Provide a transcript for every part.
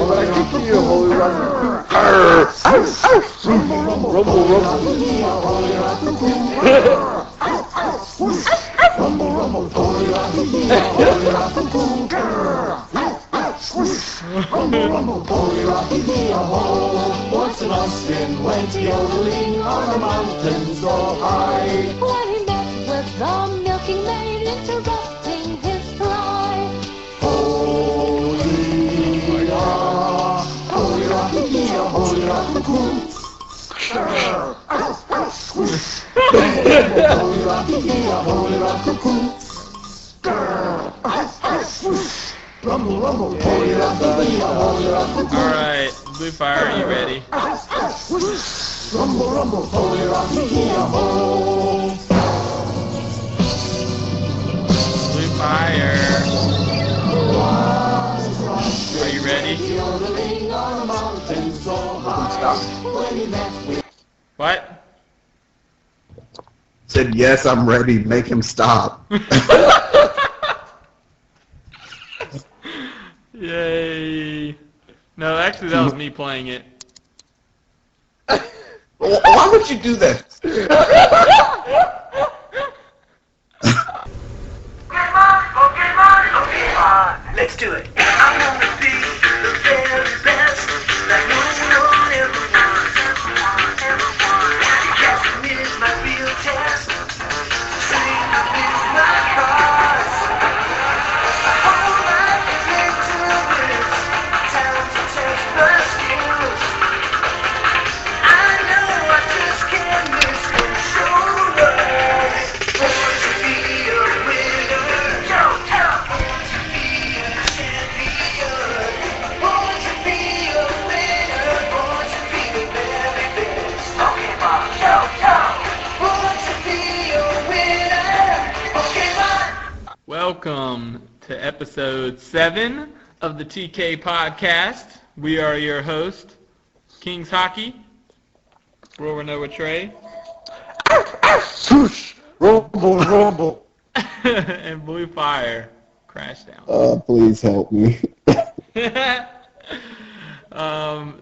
Once an Austrian went yodeling on a mountain so high. When he met with the milking maid interrupting his fly. Holy Alright, Bluefire, are you ready? Bluefire. Are you ready? What? Said yes, I'm ready. Make him stop. Yay. No, actually that was me playing it. Why would you do that? Let's do it. I want to be the very best that no one ever was. Casting is my real test. Sing is my cause. All I can take to this. Time to test the skills. I know I just can't miss control. Born to be a winner. Yo, born to be a champion. Born to be a winner. Born to be the very best. Okay, Bob. Yo. Born to be a winner. Okay, Bob. Welcome to episode 7 of the TK Podcast. We are your host, King's Hockey, Roar Noah Trey, Swoosh! Rumble! and Bluefire, Crashdown. Please help me.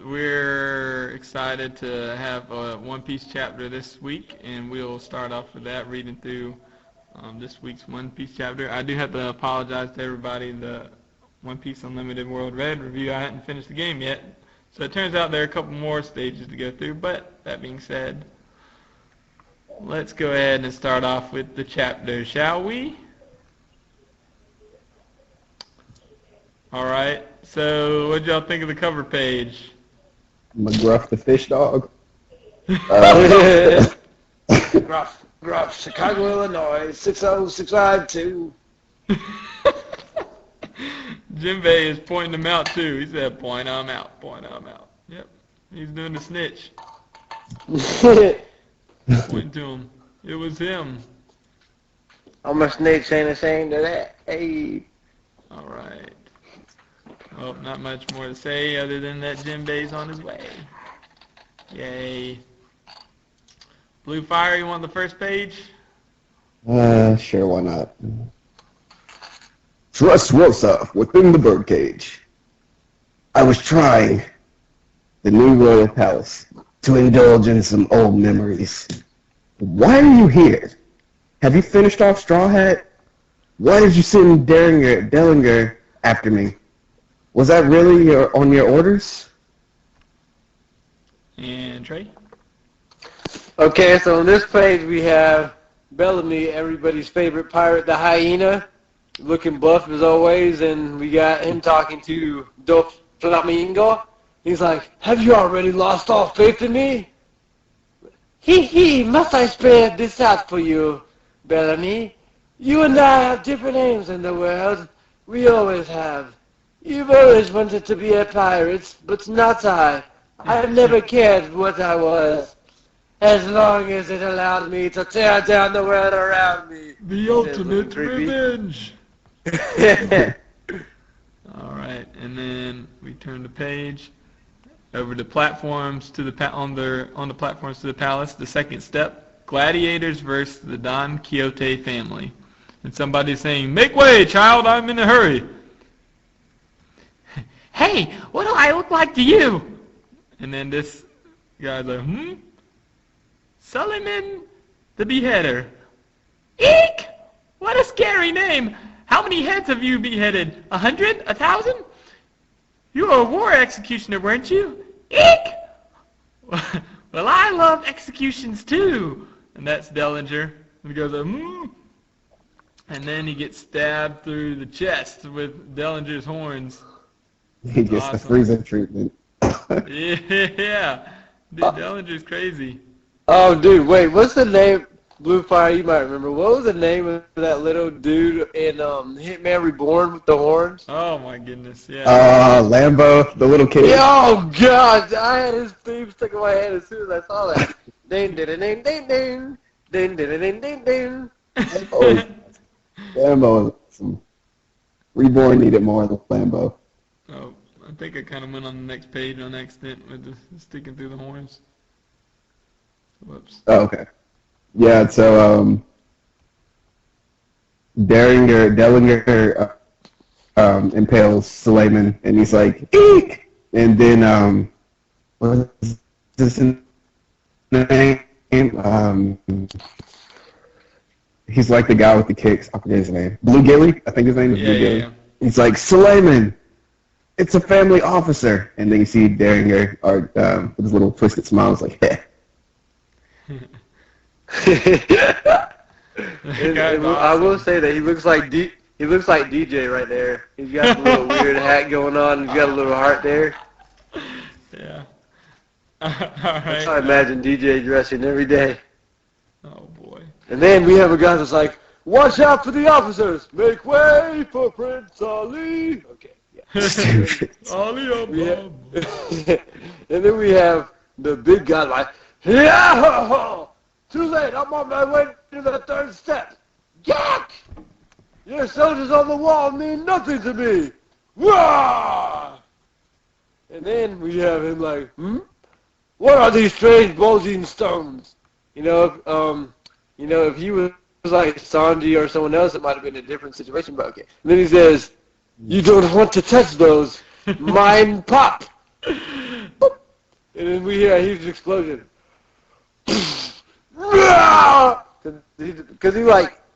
We're excited to have a One Piece chapter this week, and we'll start off with that, reading through this week's One Piece chapter. I do have to apologize to everybody. The One Piece Unlimited World Red review, I hadn't finished the game yet, so it turns out there are a couple more stages to go through. But that being said, let's go ahead and start off with the chapter, shall we? Alright, so what y'all think of the cover page? McGruff the fish dog. Gruff, Chicago, Illinois, 60652. Jinbei is pointing them out too. He said, point them out. Yep, he's doing the snitch. Pointing to him. It was him. I'm a snitch, ain't ashamed of that. Hey. Alright. Well, not much more to say other than that Jinbei's on his way. Yay. Bluefire, you want the first page? Sure, why not? Rosa within the birdcage. I was trying the new royal palace to indulge in some old memories. Why are you here? Have you finished off Straw Hat? Why did you send Dellinger after me? Was that really on your orders? And Trey? Okay, so on this page we have Bellamy, everybody's favorite pirate, the hyena, looking buff as always, and we got him talking to Doflamingo. He's like, have you already lost all faith in me? Must I spell this out for you, Bellamy? You and I have different aims in the world. We always have. You've always wanted to be a pirate, but not I. I have never cared what I was, as long as it allowed me to tear down the world around me. The ultimate revenge! Alright, and then we turn the page over to platforms to the on the platforms to the palace. The second step, gladiators versus the Don Quixote family. And somebody's saying, make way, child, I'm in a hurry. hey, what do I look like to you? And then this guy's like, Suleiman the Beheader. Eek! What a scary name. How many heads have you beheaded? 100? 1,000? You were a war executioner, weren't you? Eek! Well, I love executions too. And that's Dellinger. And he goes, And then he gets stabbed through the chest with Dellinger's horns. He gets the freezing treatment. Yeah. Dude, Dellinger's crazy. Oh, dude, wait, what's the name? Bluefire, you might remember. What was the name of that little dude in Hitman Reborn with the horns? Oh, my goodness, yeah. Lambo, the little kid. Oh, God, I had his theme stuck in my head as soon as I saw that. Ding, ding, ding, ding, ding. Ding, ding, ding, ding, ding. Lambo. Reborn needed more than Lambo. Oh, I think I kind of went on the next page on accident with the sticking through the horns. Whoops. Oh, okay. Yeah, so Dellinger impales Suleiman, and he's like, eek! And then, what is this name? He's like the guy with the kicks. I forget his name. Blue Gilly? I think his name is Blue Gilly. Yeah. He's like, Suleiman, it's a family officer. And then you see Dellinger with his little twisted smile. It's like, heh. I will say that he looks like DJ right there. He's got a little weird hat going on. He's got a little heart there. Yeah. That's how I imagine DJ dressing every day. Oh, boy. And then we have a guy that's like, watch out for the officers. Make way for Prince Ali. Okay. Yeah. Ali. And then we have the big guy like, yeah! Too late, I'm on my way to the third step. Yak! Your soldiers on the wall mean nothing to me. Wah! And then we have him like, what are these strange bulging stones? If he was like Sanji or someone else, it might have been a different situation, but okay. And then he says, you don't want to touch those. Mine pop. And then we hear a huge explosion. Because he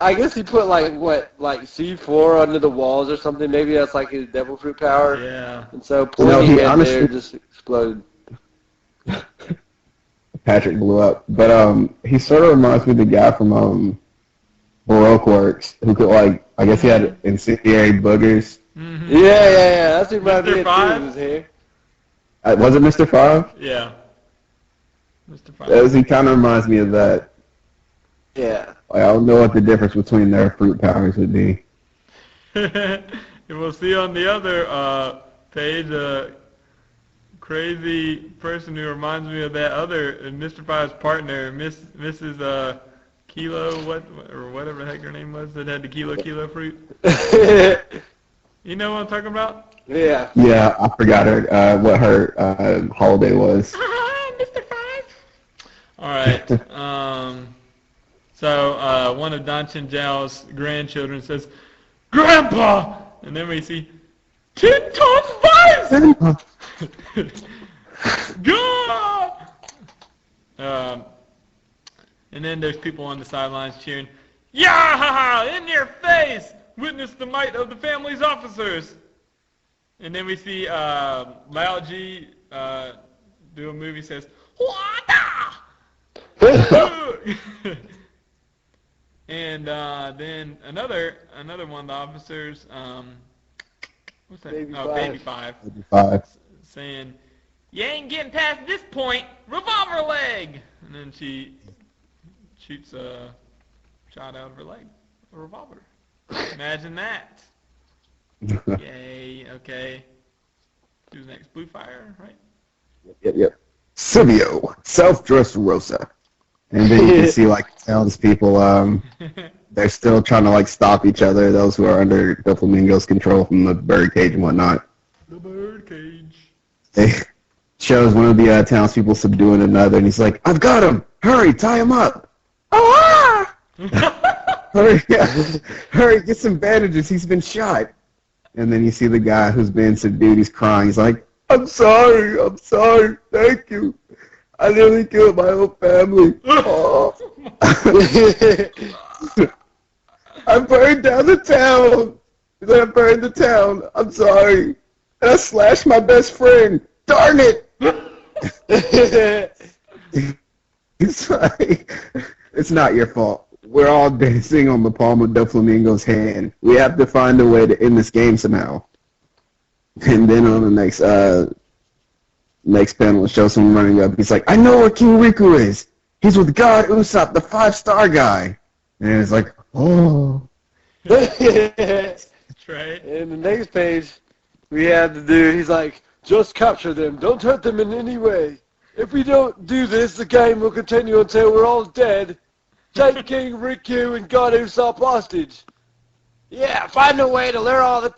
I guess he put C4 under the walls or something. Maybe that's like his devil fruit power. Yeah. And so pointing there just exploded. Patrick blew up. But he sort of reminds me of the guy from Baroque Works who could I guess he had incendiary boogers. Mm-hmm. Yeah. That's what reminded me Mr. of his hair. Was it Mr. Five? Yeah. Mr. Five. He kind of reminds me of that. Yeah. I don't know what the difference between their fruit powers would be. We'll see on the other page a crazy person who reminds me of that other Mr. Five's partner, Mrs. Kilo, or whatever the heck her name was, that had the kilo fruit. You know what I'm talking about? Yeah. Yeah, I forgot what her holiday was. Mr. Five. All right. So one of Don Chinjiao's grandchildren says, Grandpa! And then we see 10 tons vice! Go! And then there's people on the sidelines cheering, Yah! In your face! Witness the might of the family's officers! And then we see Lao Ji do a movie, says, Wada! And then another one of the officers, what's that? Baby Five. Baby Five. Saying, you ain't getting past this point, revolver leg! And then she shoots a shot out of her leg, a revolver. Imagine that. Yay, okay. Who's next? Bluefire, right? Yep. Silvio, Self-Dressrosa. And then you can see townspeople, they're still trying to stop each other, those who are under Doflamingo's control from the birdcage and whatnot. The birdcage. They shows one of the townspeople subduing another, and he's like, I've got him! Hurry, tie him up! Ah! Hurry, get some bandages, he's been shot. And then you see the guy who's being subdued. He's crying. He's like, I'm sorry, thank you. I nearly killed my whole family. Oh. I burned down the town. I burned the town. I'm sorry. And I slashed my best friend. Darn it. It's like, it's not your fault. We're all dancing on the palm of Doflamingo's hand. We have to find a way to end this game somehow. And then on the next panel, it shows him running up. He's like, I know where King Riku is. He's with God Usopp, the 5-star guy. And it's like, oh. That's right. In the next page, we have the dude, he's like, just capture them. Don't hurt them in any way. If we don't do this, the game will continue until we're all dead. Take King Riku and God Usopp hostage. Yeah, find a way to lure all the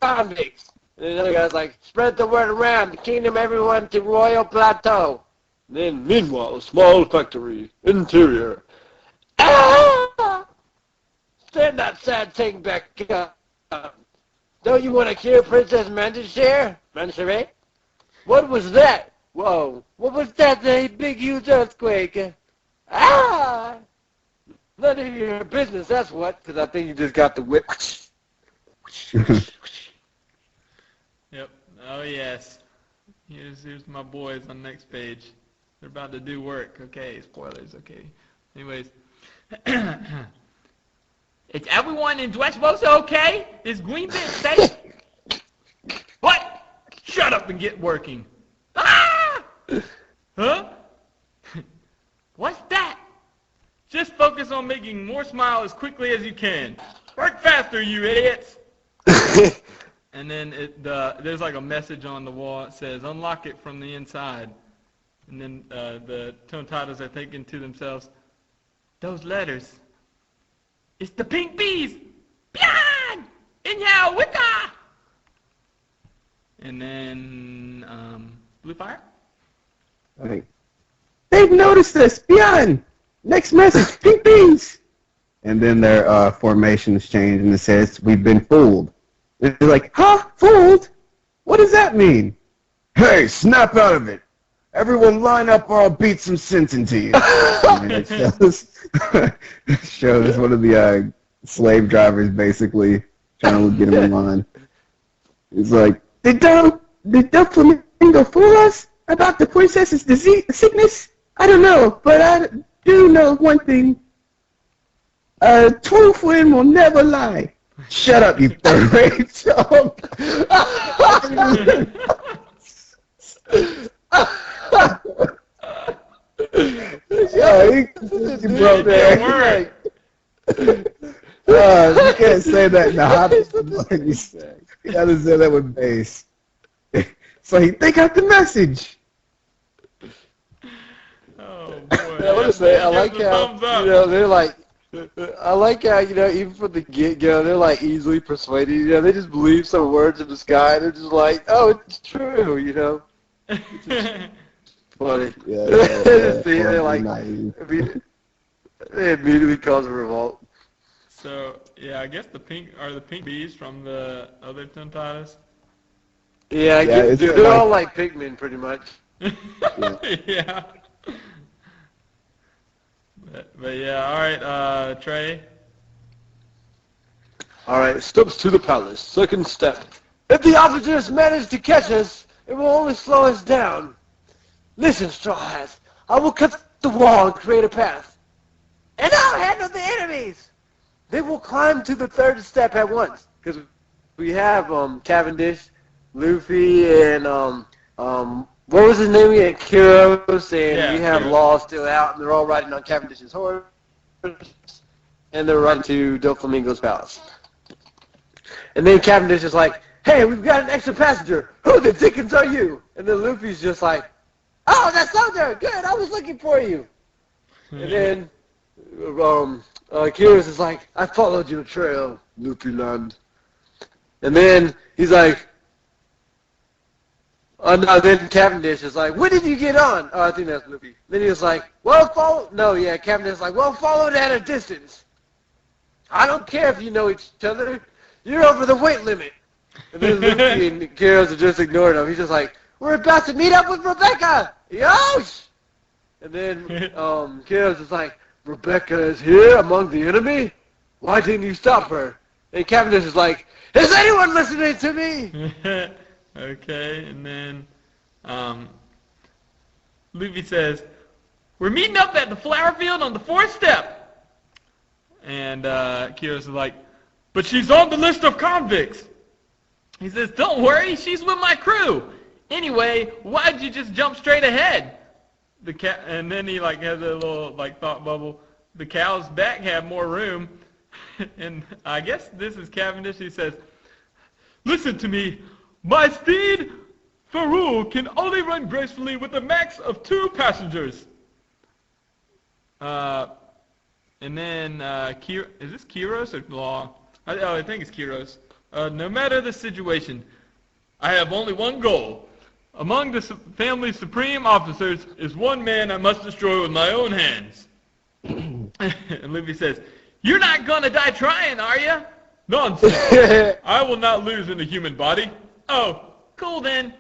convicts. And the other guy's like, spread the word around the kingdom, everyone to Royal Plateau. And then, meanwhile, a small factory, interior. Ah! Stand that sad thing back up. Don't you want to cure Princess Manchare? What was that? Whoa, what was that, a big, huge earthquake? Ah! None of your business, that's what, because I think you just got the whip. Yep. Oh, yes. Here's my boys on the next page. They're about to do work. Okay, spoilers. Okay. Anyways. Is everyone in Dressrosa okay? Is Greenbit safe? What? Shut up and get working. Ah! Huh? What's that? Just focus on making more smile as quickly as you can. Work faster, you idiots. And then there's like a message on the wall. It says, unlock it from the inside. And then the Tontatas are thinking to themselves, those letters. It's the pink bees. Pian! Inyao Wicca! And then, Bluefire? Right. They've noticed us. Beyond. Next message. Pink bees. And then their formations change, and it says, we've been fooled. And they're like, huh? Fooled? What does that mean? Hey, snap out of it. Everyone line up or I'll beat some sense into you. And it shows one of the slave drivers basically trying to get him in line. He's like, did Doflamingo fool us about the princess's sickness? I don't know, but I do know one thing. A true friend will never lie. Shut up, you third-rate chump. Yeah, he broke that. You can't say that in the hottest one you say. You gotta say that with bass. So he think out the message. Oh, boy. I want to say, I like how, they're like, I like how, even from the get-go, they're like easily persuaded, they just believe some words in the sky, and they're just like, oh, it's true, It's just funny. Yeah, they're like, they immediately cause a revolt. So, yeah, I guess the pink bees from the other Tontatas? Yeah, they're all like pigmen, pretty much. Yeah. But yeah, alright, Trey. Alright, steps to the palace. Second step. If the officers manage to catch us, it will only slow us down. Listen, Straw Hats, I will cut the wall and create a path. And I'll handle the enemies! They will climb to the third step at once. Because we have Cavendish, Luffy, and what was his name again? Kyros, and we have Law still out, and they're all riding on Cavendish's horse, and they're running to Doflamingo's palace. And then Cavendish is like, hey, we've got an extra passenger. Who the dickens are you? And then Luffy's just like, oh, that's Thunder. Good, I was looking for you. And then Kyros is like, I followed your trail, Luffy land. And then he's like, oh no, then Cavendish is like, when did you get on? Oh, I think that's Luffy. Then he was like, well, Cavendish is like, well, follow it at a distance. I don't care if you know each other. you're over the weight limit. And then Luffy and Kairos are just ignoring him. He's just like, we're about to meet up with Rebecca! Yosh! And then Kairos is like, Rebecca is here among the enemy? Why didn't you stop her? And Cavendish is like, is anyone listening to me? Okay, and then Luffy says, we're meeting up at the flower field on the 4th step. And Kairos is like, but she's on the list of convicts. He says, don't worry, she's with my crew. Anyway, why'd you just jump straight ahead? And then he like has a little like thought bubble. The cow's back had more room. And I guess this is Cavendish. He says, listen to me. My speed, Faru, can only run gracefully with a max of 2 passengers. And then, is this Kairos or Law? I think it's Kairos. No matter the situation, I have only one goal. Among the family's supreme officers is one man I must destroy with my own hands. And Luffy says, you're not going to die trying, are you? Nonsense. I will not lose in the human body. Oh, cool then.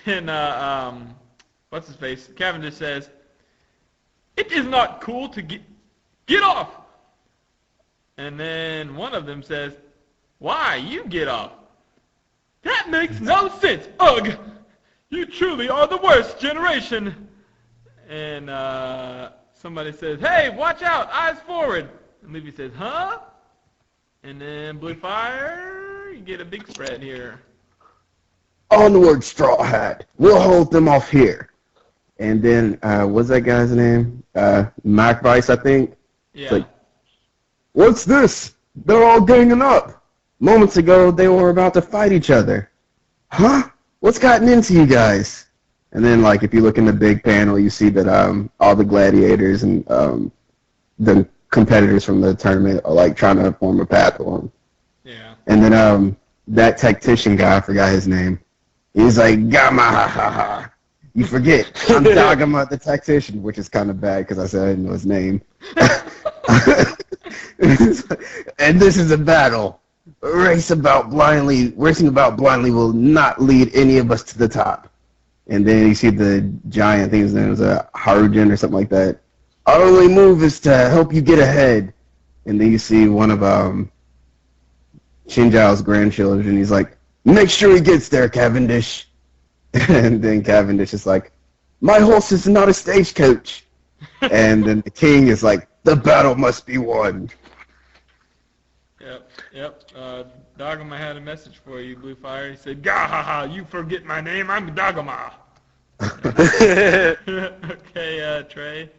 And, what's his face? Cavendish says, it is not cool to get off. And then one of them says, why, you get off. That makes no sense. Ugh, you truly are the worst generation. And somebody says, hey, watch out, eyes forward. And Luffy says, huh? And then Bluefire, you get a big spread here. Onward, Straw Hat. We'll hold them off here. And then, what's that guy's name? Miiverse, I think. Yeah. It's like, what's this? They're all ganging up. Moments ago, they were about to fight each other. Huh? What's gotten into you guys? And then, like, if you look in the big panel, you see that all the gladiators and the competitors from the tournament are, like, trying to form a path for him. Yeah. And then that tactician guy, I forgot his name, he's like, Gamma, ha, ha, ha. You forget, I'm Dagama the tactician, which is kind of bad because I said I didn't know his name. And this is a battle. Racing about blindly will not lead any of us to the top. And then you see the giant, I think his name was Harujin or something like that. Our only move is to help you get ahead. And then you see one of Shinjiao's grandchildren. He's like, make sure he gets there, Cavendish. And then Cavendish is like, my horse is not a stagecoach. And then the king is like, the battle must be won. Yep. Dagama had a message for you, Bluefire. He said, Gahaha, you forget my name, I'm Dagama. Okay, Trey.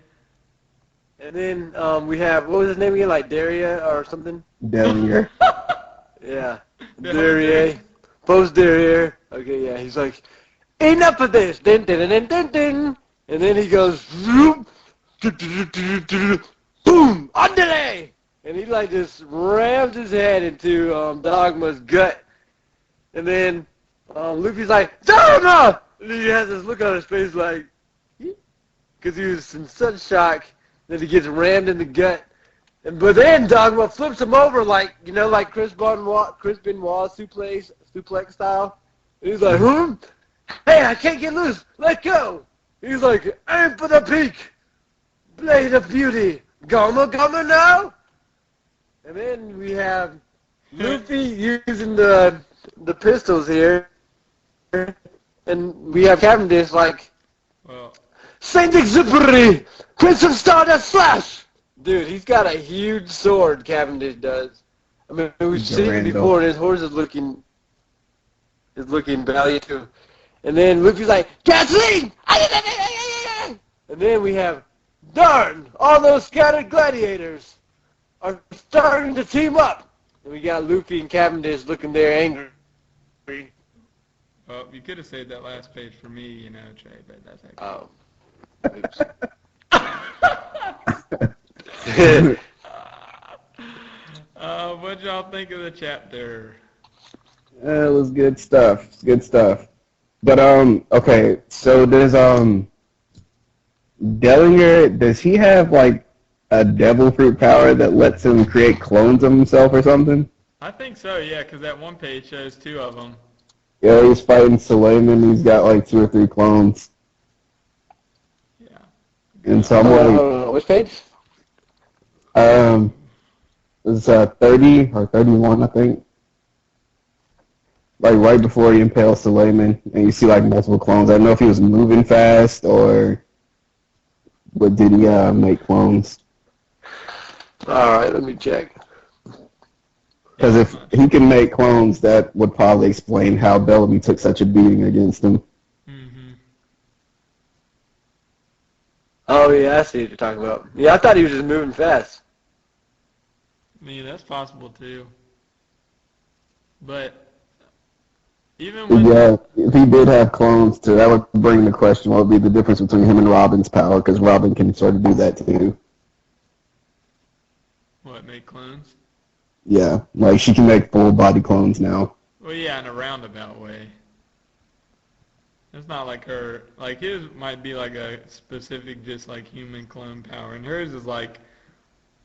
And then we have, what was his name again, like Daria or something? Dellinger. Yeah, Daria. Post Daria. Okay, yeah, he's like, enough of this. Din, din, din, din, din. And then he goes, zoom, boom, underlay. And he like just rams his head into Dogma's gut. And then Luffy's like, Dogma! And he has this look on his face like, because he was in such shock that he gets rammed in the gut. But then Dogma flips him over like, you know, like Chris Benoit suplex style. And he's like, hey, I can't get loose. Let go. He's like, aim for the peak. Blade of beauty. Gama now. And then we have Luffy using the pistols here. And we have Cavendish like, Saint Exupery, Prince of Stardust Slash! Dude, he's got a huge sword, Cavendish does. I mean, we've seen it before, and his horse is looking valiant too. And then Luffy's like, Gasoline! And then we have, darn, all those scattered gladiators are starting to team up. And we got Luffy and Cavendish looking there angry. Well, you could have saved that last page for me, you know, Trey, but that's okay. Oh. What y'all think of the chapter? It was good stuff. It's good stuff. But okay, so there's Dellinger. Does he have like a devil fruit power that lets him create clones of himself or something. I think so, yeah, because that one page shows 2 of them. Yeah, he's fighting Suleiman. He's got like 2 or 3 clones. Yeah. And so I'm Hold on, which page? it's 30 or 31, I think. Like right before he impales Suleiman, and you see like multiple clones. I don't know if he was moving fast or what did he make clones. Alright, let me check. Because if he can make clones, that would probably explain how Bellamy took such a beating against him. Mm-hmm. Oh, yeah, I see what you're talking about. Yeah, I thought he was just moving fast. I mean, that's possible, too. But even when... Yeah, if he did have clones, too, that would bring the question, what would be the difference between him and Robin's power? Because Robin can sort of do that, too. What, make clones? Yeah, like she can make full body clones now. Well, yeah, in a roundabout way. It's not like her, like his might be like a specific just like human clone power, and hers is like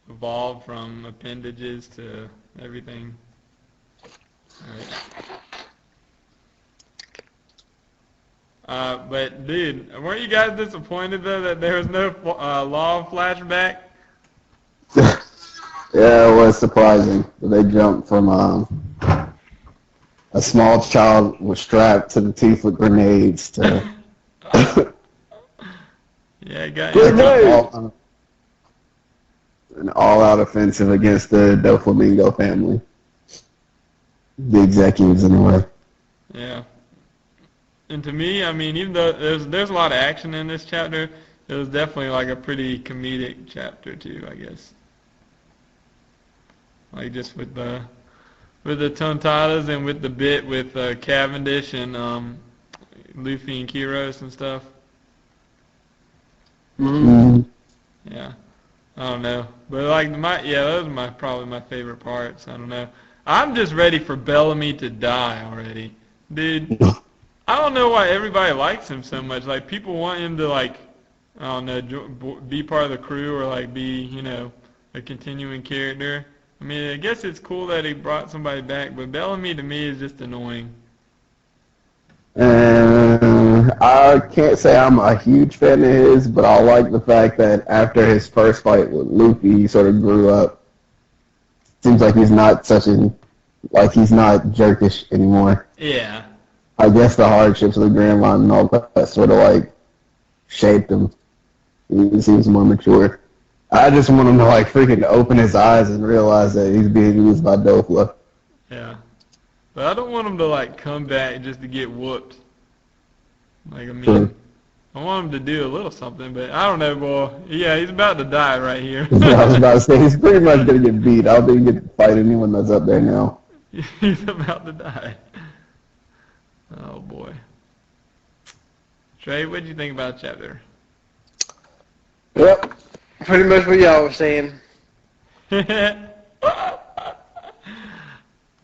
evolved from appendages to everything. Right. But dude, weren't you guys disappointed though that there was no law of flashback? Yeah, it was surprising. They jumped from a small child was strapped to the teeth with grenades to Yeah, got an all-out offensive against the Doflamingo family. The executives, anyway. Yeah. And to me, I mean, even though there's a lot of action in this chapter, it was definitely like a pretty comedic chapter too, I guess. Like just with the Tontadas and with the bit with Cavendish and Luffy and Kiros and stuff. Mm-hmm. Yeah, I don't know, but like those are probably my favorite parts. I don't know. I'm just ready for Bellamy to die already, dude. I don't know why everybody likes him so much. Like people want him to like, I don't know, be part of the crew or like be a continuing character. I mean, I guess it's cool that he brought somebody back, but Bellamy to me is just annoying. I can't say I'm a huge fan of his, but I like the fact that after his first fight with Luffy, he sort of grew up. Seems like he's not he's not jerkish anymore. Yeah. I guess the hardships of the Grand Line and all that sort of like shaped him. He seems more mature. I just want him to like freaking open his eyes and realize that he's being used by Dofla. Yeah. But I don't want him to like come back just to get whooped. Like, I mean, Sure. I want him to do a little something, but I don't know, boy. Yeah, he's about to die right here. I was about to say, he's pretty much going to get beat. I don't think he can fight anyone that's up there now. He's about to die. Oh, boy. Trey, what did you think about the chapter? Yep, pretty much what y'all were saying.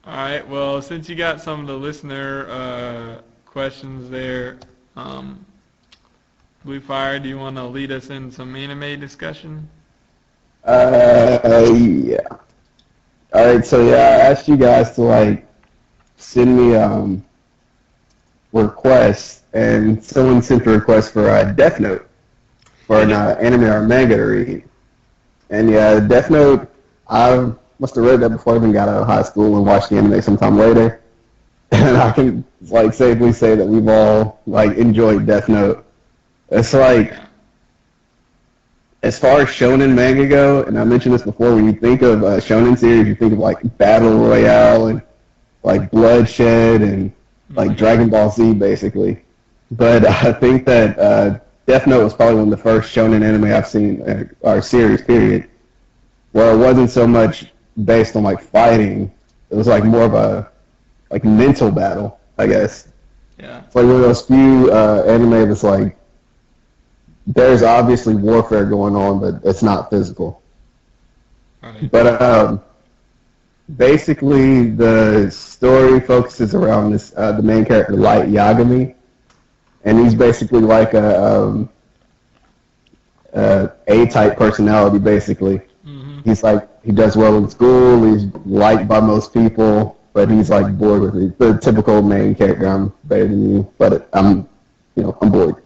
Alright, well, since you got some of the listener questions there, Bluefire, do you want to lead us in some anime discussion? Yeah. Alright, so yeah, I asked you guys to like send me requests, and someone sent a request for Death Note for an anime or manga to read. And yeah, Death Note, I must have read that before I even got out of high school and watched the anime sometime later. And I can like safely say that we've all like enjoyed Death Note. It's like, as far as shonen manga go, and I mentioned this before, when you think of a shonen series, you think of like Battle Royale and like Bloodshed and like Dragon Ball Z basically. But I think that Death Note was probably one of the first shonen anime I've seen, or series period, where it wasn't so much based on like fighting. It was like more of a like mental battle, I guess. Yeah. It's like one of those few anime that's like, there's obviously warfare going on, but it's not physical. Right. But basically, the story focuses around this the main character, Light Yagami, and he's basically like A-type personality, basically. Mm-hmm. He's like, he does well in school, he's liked by most people, but he's like bored with it. The typical main character, I'm better than you, but I'm bored.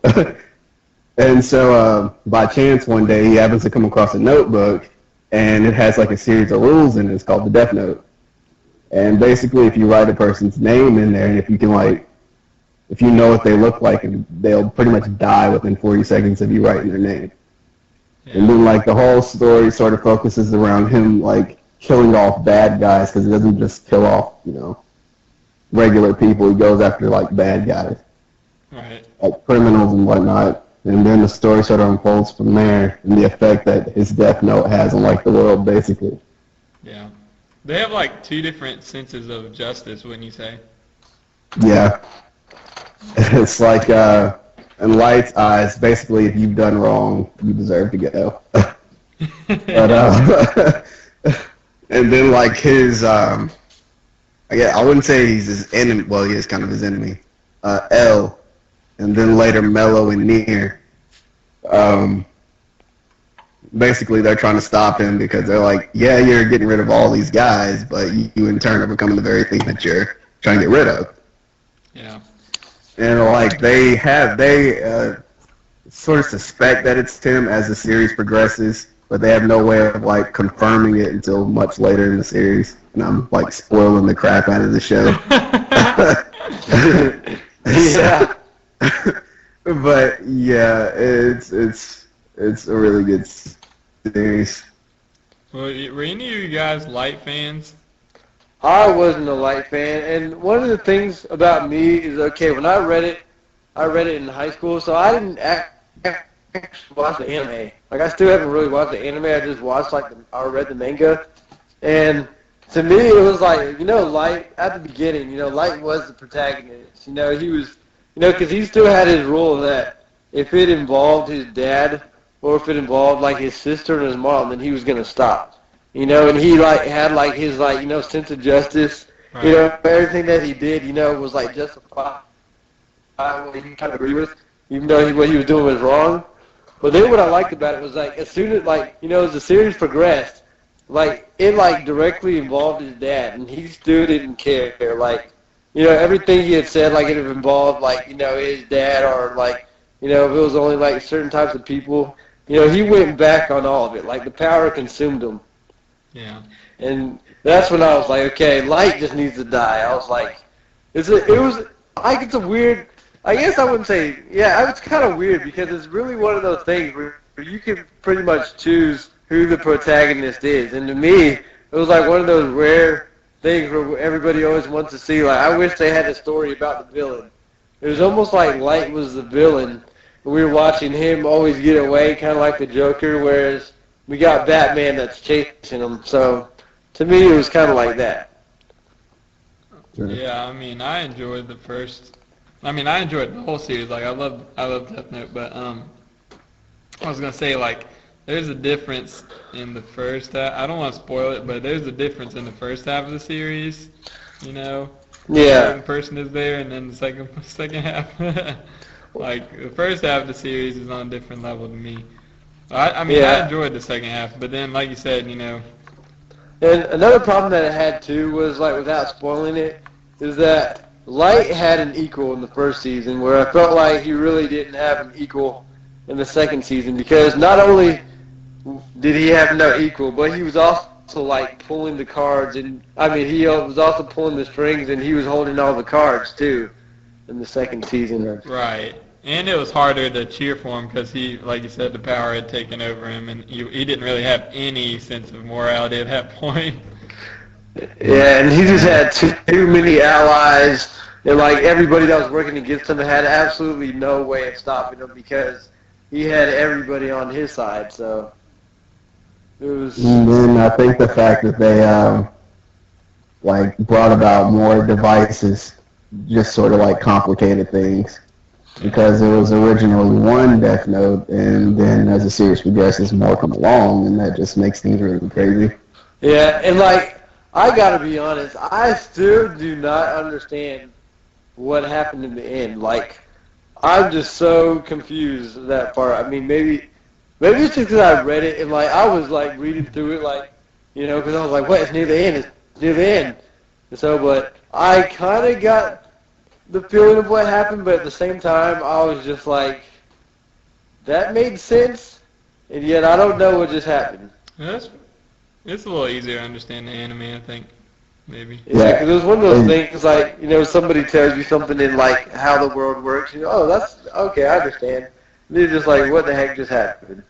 And so by chance one day he happens to come across a notebook, and it has like a series of rules in it. It's called the Death Note. And basically if you write a person's name in there, and if you can if you know what they look like, and they'll pretty much die within 40 seconds of you writing their name. Yeah. And then the whole story sort of focuses around him killing off bad guys, because he doesn't just kill off regular people. He goes after bad guys, Right. like criminals and whatnot. And then the story sort of unfolds from there, and the effect that his Death Note has on the world, basically. Yeah. They have two different senses of justice, wouldn't you say? Yeah. It's like in Light's eyes, basically, if you've done wrong, you deserve to go. But and then his I wouldn't say he's his enemy. Well, he is kind of his enemy. L, and then later Mello and Nier. Basically, they're trying to stop him because they're like, yeah, you're getting rid of all these guys, but you in turn are becoming the very thing that you're trying to get rid of. Yeah. And they sort of suspect that it's him as the series progresses, but they have no way of confirming it until much later in the series. And I'm spoiling the crap out of the show. Yeah. But yeah, it's a really good series. Well, were any of you guys Light fans? I wasn't a Light fan, and one of the things about me is, okay, when I read it in high school, so I didn't actually watch the anime. I still haven't really watched the anime. I just watched I read the manga, and to me it was Light at the beginning. Light was the protagonist. He was, because he still had his rule that if it involved his dad or if it involved his sister and his mom, then he was gonna stop. And he had his sense of justice. Right. Everything that he did, was justified. What he kind of agree with, even though what he was doing was wrong. But then what I liked about it was as soon as as the series progressed, it directly involved his dad, and he still didn't care. Everything he had said, it involved his dad, or if it was only certain types of people, he went back on all of it. The power consumed him. Yeah. And that's when I was okay, Light just needs to die. I was it's a weird, I guess I wouldn't say, it's kind of weird because it's really one of those things where you can pretty much choose who the protagonist is. And to me, it was one of those rare things where everybody always wants to see, I wish they had a story about the villain. It was almost like Light was the villain. We were watching him always get away, kind of like the Joker, whereas we got Batman that's chasing him. So, to me, it was kind of like that. Yeah, I enjoyed I enjoyed the whole series. I love Death Note, but I was gonna say there's a difference in the first half. I don't want to spoil it, but there's a difference in the first half of the series. Yeah. Certain person is there, and then the second half. The first half of the series is on a different level to me. I enjoyed the second half, but then, like you said, And another problem that it had, too, was, without spoiling it, is that Light had an equal in the first season, where I felt like he really didn't have an equal in the second season, because not only did he have no equal, but he was also, pulling the cards, and, he was also pulling the strings, and he was holding all the cards, too, in the second season. Right. And it was harder to cheer for him because he, like you said, the power had taken over him, and he didn't really have any sense of morality at that point. Yeah, and he just had too many allies, and everybody that was working against him had absolutely no way of stopping him because he had everybody on his side. So it was. And then I think the fact that they brought about more devices just sort of complicated things. Because there was originally one Death Note, and then as the series progresses, more come along, and that just makes things really crazy. Yeah, and I gotta be honest, I still do not understand what happened in the end. I'm just so confused at that part. Maybe Maybe it's just because I read it and like I was like reading through it like, because I was like, what? It's near the end. It's near the end. And so, but I kind of got the feeling of what happened, but at the same time, I was just like, that made sense, and yet I don't know what just happened. It's a little easier to understand the anime, I think. Maybe. Yeah, because it was one of those things like, somebody tells you something in like how the world works, oh, that's, okay, I understand. And you're just like, what the heck just happened?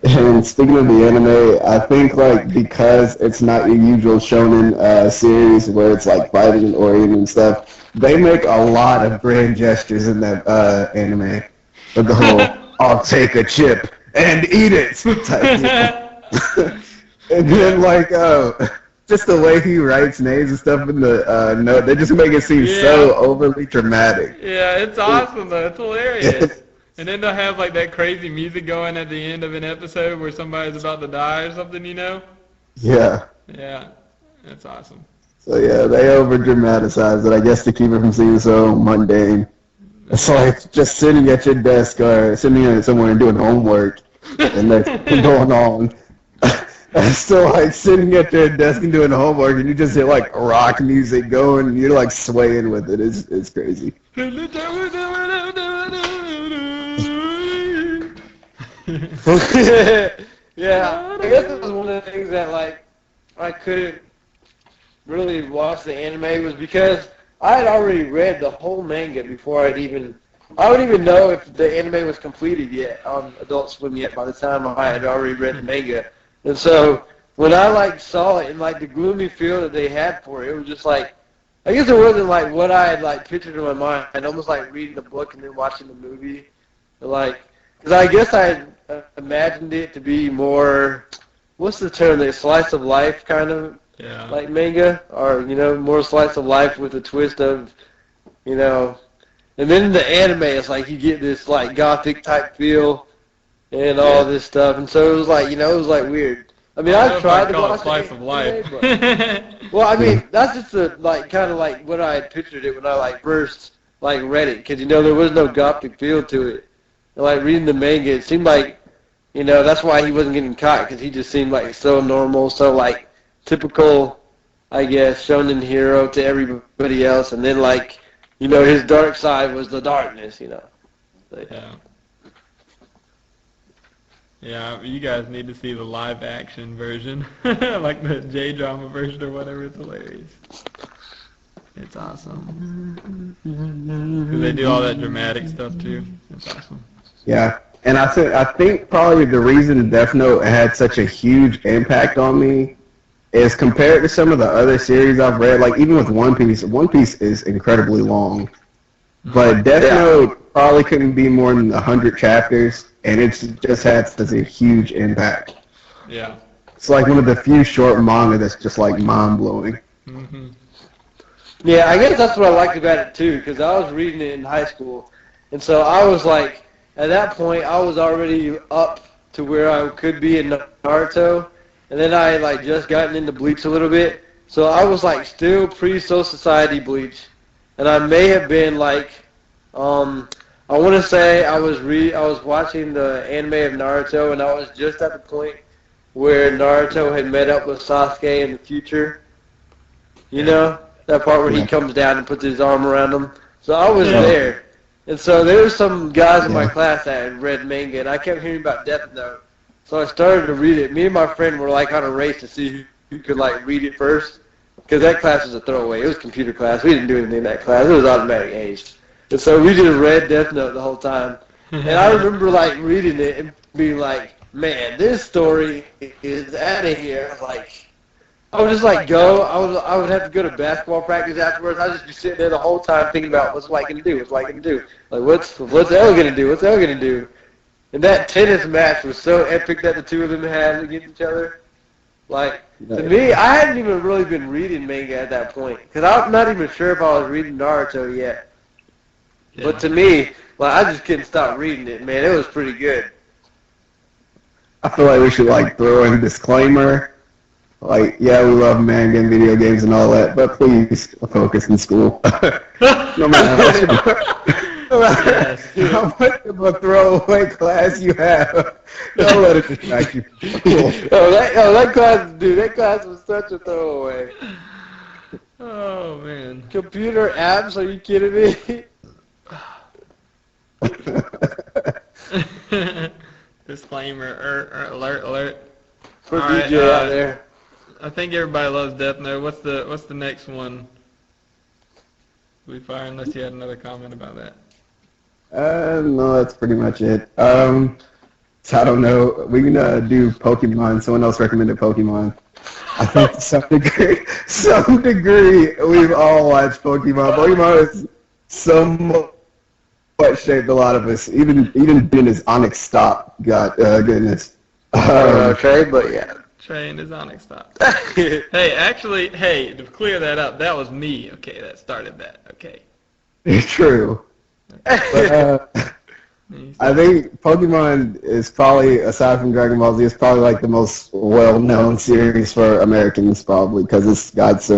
And speaking of the anime, I think like because it's not your usual shonen series where it's like fighting and oriented and stuff, they make a lot of grand gestures in that anime. With the whole "I'll take a chip and eat it" type. And then like just the way he writes names and stuff in the note, they just make it seem so overly dramatic. Yeah, it's awesome though. It's hilarious. And then they'll have like that crazy music going at the end of an episode where somebody's about to die or something, Yeah. Yeah, that's awesome. So yeah, they over dramatize it, I guess, to keep it from seeming so mundane. It's like just sitting at your desk or sitting somewhere and doing homework, and that's going on. It's still like sitting at your desk and doing homework, and you just hear like rock music going, and you're like swaying with it. It's crazy. Yeah, I guess it was one of the things that like I couldn't really watch the anime was because I had already read the whole manga before I wouldn't even know if the anime was completed yet on Adult Swim yet by the time I had already read the manga. And so when I like saw it and like the gloomy feel that they had for it, it was just like, I guess it wasn't like what I had like pictured in my mind, almost like reading the book and then watching the movie. Like, because I guess I had imagined it to be more, what's the term, like slice of life kind of, like manga, or, more slice of life with a twist of, and then in the anime, it's like you get this like gothic type feel and all this stuff, and so it was like, it was like weird. I mean, I tried to watch slice of life. Well, I mean, that's just the like kind of like what I had pictured it when I like first like read it, because there was no gothic feel to it. And, like reading the manga, it seemed like that's why he wasn't getting caught, because he just seemed like so normal, so like typical, I guess, shonen hero to everybody else, and then like his dark side was the darkness, Like, Yeah, you guys need to see the live action version, like the J-drama version or whatever. It's hilarious. It's awesome. 'Cause they do all that dramatic stuff too. It's awesome. Yeah, and I think probably the reason Death Note had such a huge impact on me is compared to some of the other series I've read, like even with One Piece is incredibly long. But Death Note probably couldn't be more than 100 chapters, and it's just had such a huge impact. Yeah. It's like one of the few short manga that's just like mind-blowing. Mm-hmm. Yeah, I guess that's what I liked about it too, because I was reading it in high school, and so I was like, at that point, I was already up to where I could be in Naruto, and then I had like just gotten into Bleach a little bit, so I was like still pre-Soul Society Bleach, and I may have been like, I want to say I was watching the anime of Naruto, and I was just at the point where Naruto had met up with Sasuke in the future. That part where he comes down and puts his arm around him. So I was there. And so there were some guys in my class that had read manga, and I kept hearing about Death Note. So I started to read it. Me and my friend were like on a race to see who could like read it first, because that class was a throwaway. It was computer class. We didn't do anything in that class. It was automatic A's. And so we just read Death Note the whole time. And I remember like reading it and being like, man, this story is out of here. Like, I would just like go. I would have to go to basketball practice afterwards. I'd just be sitting there the whole time thinking about what's Light gonna do. What's Light gonna do? Like what's Elle gonna do? What's Elle gonna do? And that tennis match was so epic that the two of them had against each other. Like to me, I hadn't even really been reading manga at that point, because I'm not even sure if I was reading Naruto yet. Yeah. But to me, like I just couldn't stop reading it. Man, it was pretty good. I feel like we should like throw in a disclaimer. Like, yeah, we love manga and video games and all that, but please focus in school. No matter what. Yes. How much of a throwaway class you have? Don't let it distract you. that class was such a throwaway. Oh, man. Computer apps? Are you kidding me? Disclaimer, alert. For All DJ right, out there. I think everybody loves Death Note. What's the next one? Bluefire, unless you had another comment about that. No, that's pretty much it. So I don't know. We can do Pokemon. Someone else recommended Pokemon. I think to some degree, we've all watched Pokemon. Pokemon has somewhat shaped a lot of us. Even being his Onyx stop, goodness. Okay, but yeah. Train is Onyx stop. Hey, to clear that up, that was me, okay, that started that, okay. It's true. But, I think Pokemon is probably, aside from Dragon Ball Z, is probably like the most well-known series for Americans, probably, because it's got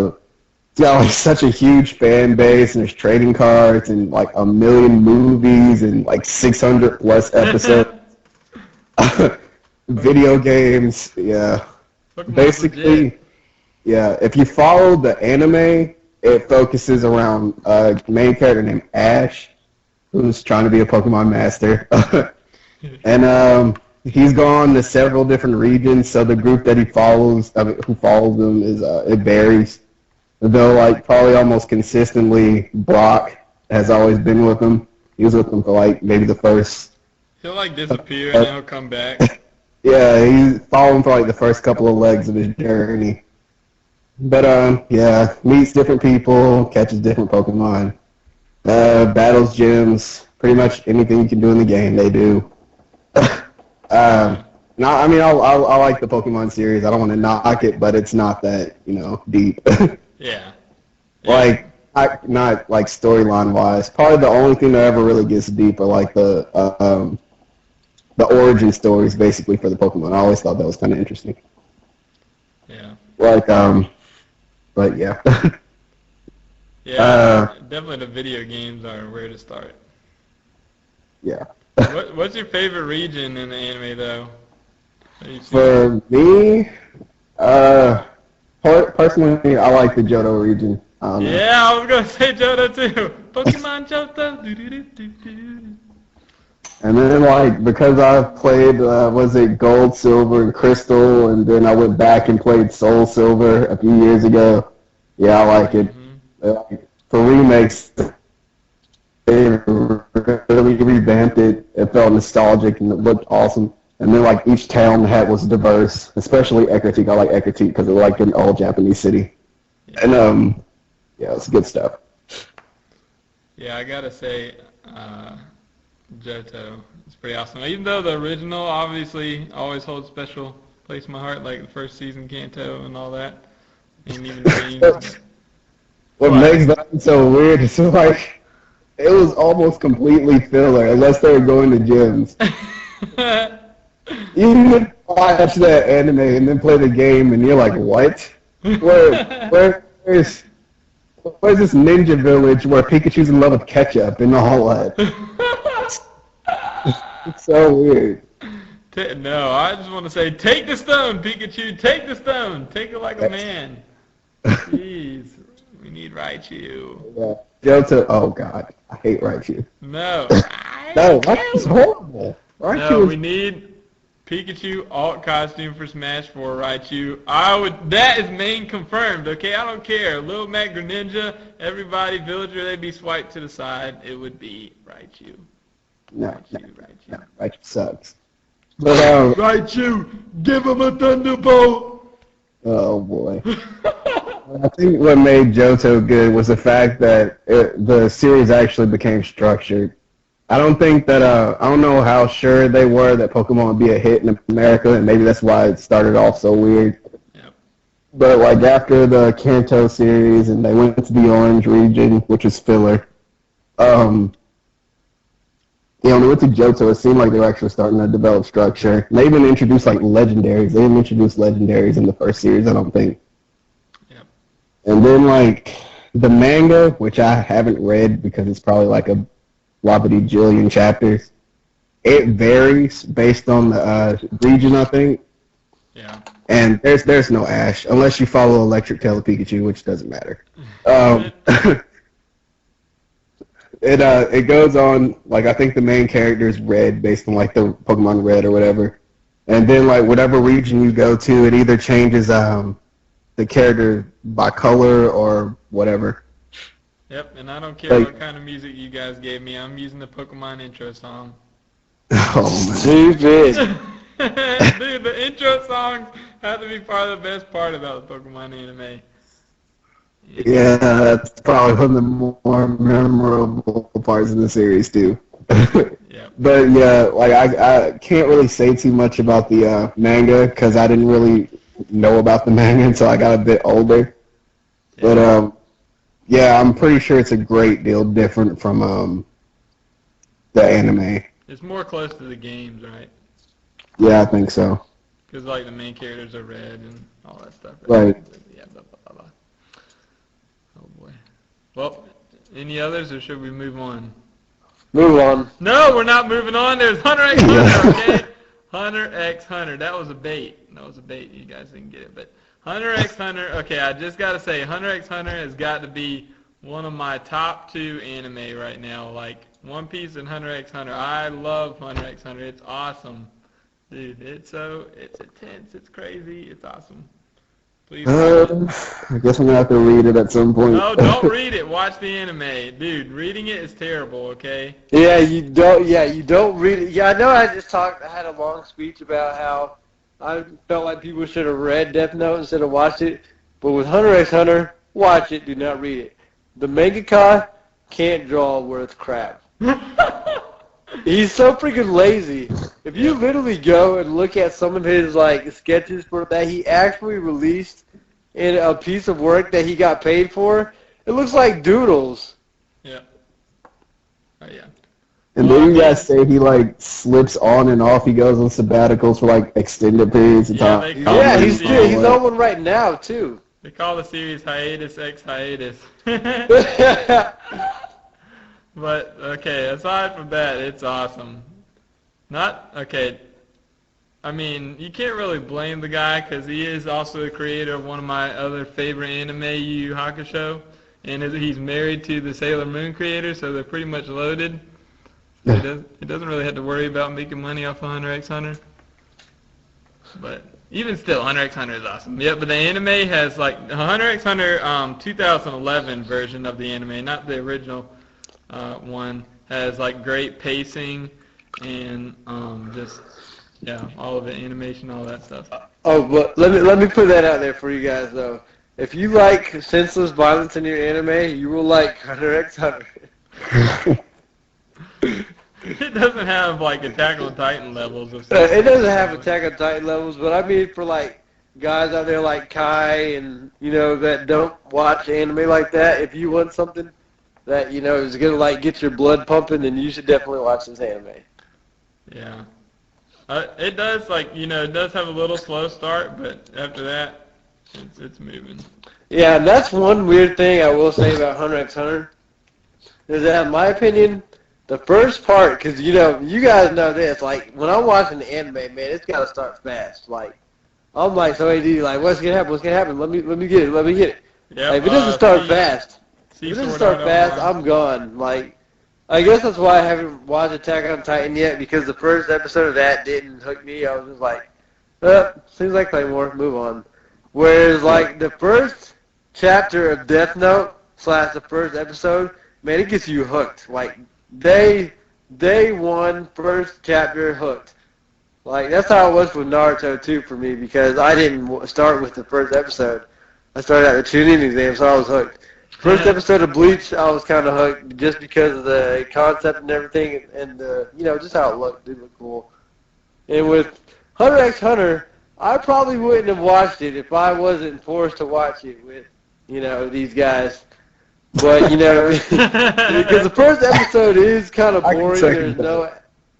like such a huge fan base, and there's trading cards, and like 1 million movies, and like 600 plus episodes. Video games, yeah. Pokemon's Basically, legit. yeah. If you follow the anime, it focuses around a main character named Ash, who's trying to be a Pokemon master. And he's gone to several different regions, so the group that who follows him is, it varies. Though, like, probably almost consistently, Brock has always been with him. He was with him for, like, maybe the first... He'll, like, disappear and then he'll come back. Yeah, he's following for, like, the first couple of legs of his journey. But, yeah, meets different people, catches different Pokemon. Battles gyms, pretty much anything you can do in the game, they do. No, I mean, I like the Pokemon series. I don't want to knock it, but it's not that, deep. Yeah. Like, not like storyline wise. Probably the only thing that ever really gets deep are like the origin stories, basically, for the Pokemon. I always thought that was kind of interesting. Yeah. Like, but yeah. Yeah, definitely the video games are where to start. Yeah. What's your favorite region in the anime, though? For me, personally, I like the Johto region. I don't know. Yeah, I was going to say Johto, too. Pokemon Johto. Do-do-do-do-do. And then, like, because I've played, was it Gold, Silver, and Crystal, and then I went back and played Soul Silver a few years ago. Yeah, I like it. For remakes, they really revamped it. It felt nostalgic and it looked awesome. And then, like, each town was diverse, especially Eckertique. I like Eckertique because it's like an old Japanese city. Yeah. And, yeah, it's good stuff. Yeah, I gotta say, Johto is pretty awesome. Even though the original obviously always holds a special place in my heart, like the first season Kanto and all that, and even Dreams. What makes that so weird is like it was almost completely filler unless they were going to gyms. You would watch that anime and then play the game and you're like, what? Where's this ninja village where Pikachu's in love with ketchup and all that? It's so weird. No, I just want to say, take the stone, Pikachu, take the stone. Take it like a man. Jeez. We need Raichu. Yeah. Johto, oh god, I hate Raichu. No. No, Raichu's horrible. No, we need Pikachu alt costume for Smash 4 Raichu. That is main confirmed, okay? I don't care. Little Mac Greninja, everybody, villager, they'd be swiped to the side. It would be Raichu. No, Raichu. Raichu sucks. But, Raichu, give him a thunderbolt! Oh boy. I think what made Johto good was the fact that the series actually became structured. I don't think that, I don't know how sure they were that Pokemon would be a hit in America, and maybe that's why it started off so weird. Yep. But, like, after the Kanto series, and they went to the Orange region, which is filler, when they went to Johto, it seemed like they were actually starting to develop structure. And they even introduced, like, legendaries. They didn't introduce legendaries in the first series, I don't think. And then, like, the manga, which I haven't read because it's probably like a whoppity jillion chapters. It varies based on the region, I think. Yeah. And there's no Ash unless you follow Electric Tail of Pikachu, which doesn't matter. It goes on, like, I think the main character is Red based on like the Pokemon Red or whatever, and then like whatever region you go to, it either changes the character by color or whatever. Yep, and I don't care what kind of music you guys gave me. I'm using the Pokemon intro song. Oh man, Stupid. Dude, the intro songs have to be part of the best part about the Pokemon anime. yeah, that's probably one of the more memorable parts in the series too. Yep. But yeah, like I can't really say too much about the manga because I didn't really know about the manga until I got a bit older. Yeah. But yeah, I'm pretty sure it's a great deal different from the anime. It's more close to the games, right? Yeah, I think so. Because like the main characters are red and all that stuff. Right. Yeah, blah, blah, blah, blah. Oh boy. Well, any others or should we move on? Move on. No, we're not moving on. There's Hunter x Hunter, okay? Hunter x Hunter. That was a bait. That was a bait. You guys didn't get it. But Hunter x Hunter, okay, I just got to say, Hunter x Hunter has got to be one of my top 2 anime right now. Like, One Piece and Hunter x Hunter. I love Hunter x Hunter. It's awesome. Dude, it's intense. It's crazy. It's awesome. Please read it. I guess I'm gonna have to read it at some point. No, don't read it. Watch the anime. Dude, reading it is terrible, okay? Yeah, you don't read it. Yeah, I know I had a long speech about how I felt like people should have read Death Note instead of watched it. But with Hunter x Hunter, watch it, do not read it. The mangaka can't draw worth crap. He's so freaking lazy. If you literally go and look at some of his like sketches for that he actually released in a piece of work that he got paid for, it looks like doodles. Yeah. Oh, yeah. And then you guys say he like slips on and off. He goes on sabbaticals for like extended periods of Yeah, time. Yeah, he's on one right now too. They call the series Hiatus X Hiatus. But, okay, aside from that, it's awesome. I mean, you can't really blame the guy because he is also the creator of one of my other favorite anime, Yu Yu Hakusho. And he's married to the Sailor Moon creator, so they're pretty much loaded. So he doesn't really have to worry about making money off of Hunter x Hunter. But even still, Hunter x Hunter is awesome. Yeah, but the anime has, like, Hunter x Hunter 2011 version of the anime, not the original one, has like great pacing and just all of the animation, all that stuff. Oh, but let me put that out there for you guys though. If you like senseless violence in your anime, you will like Hunter x Hunter. It doesn't have like Attack on Titan levels of It doesn't have Attack on Titan levels, but I mean for like guys out there like Kai and that don't watch anime like that, if you want something that is gonna like get your blood pumping, then you should definitely watch this anime. Yeah, it does it does have a little slow start, but after that, it's moving. Yeah, and that's one weird thing I will say about Hunter x Hunter is that, in my opinion, the first part, because you guys know this, like when I'm watching the anime, man, it's gotta start fast. Like I'm like so AD, like what's gonna happen? Let me get it. Yeah, like, if it doesn't start fast. If it doesn't start fast, I'm gone. Like, I guess that's why I haven't watched Attack on Titan yet, because the first episode of that didn't hook me. I was just like, seems like Claymore, move on. Whereas, like, the first chapter of Death Note / the first episode, man, it gets you hooked. Like, day one, first chapter, hooked. Like, that's how it was with Naruto, too, for me, because I didn't start with the first episode. I started at the Chunin exam, so I was hooked. First episode of Bleach, I was kind of hooked just because of the concept and everything, and just how it looked. It looked cool. And with Hunter x Hunter, I probably wouldn't have watched it if I wasn't forced to watch it with, these guys. But because the first episode is kind of boring.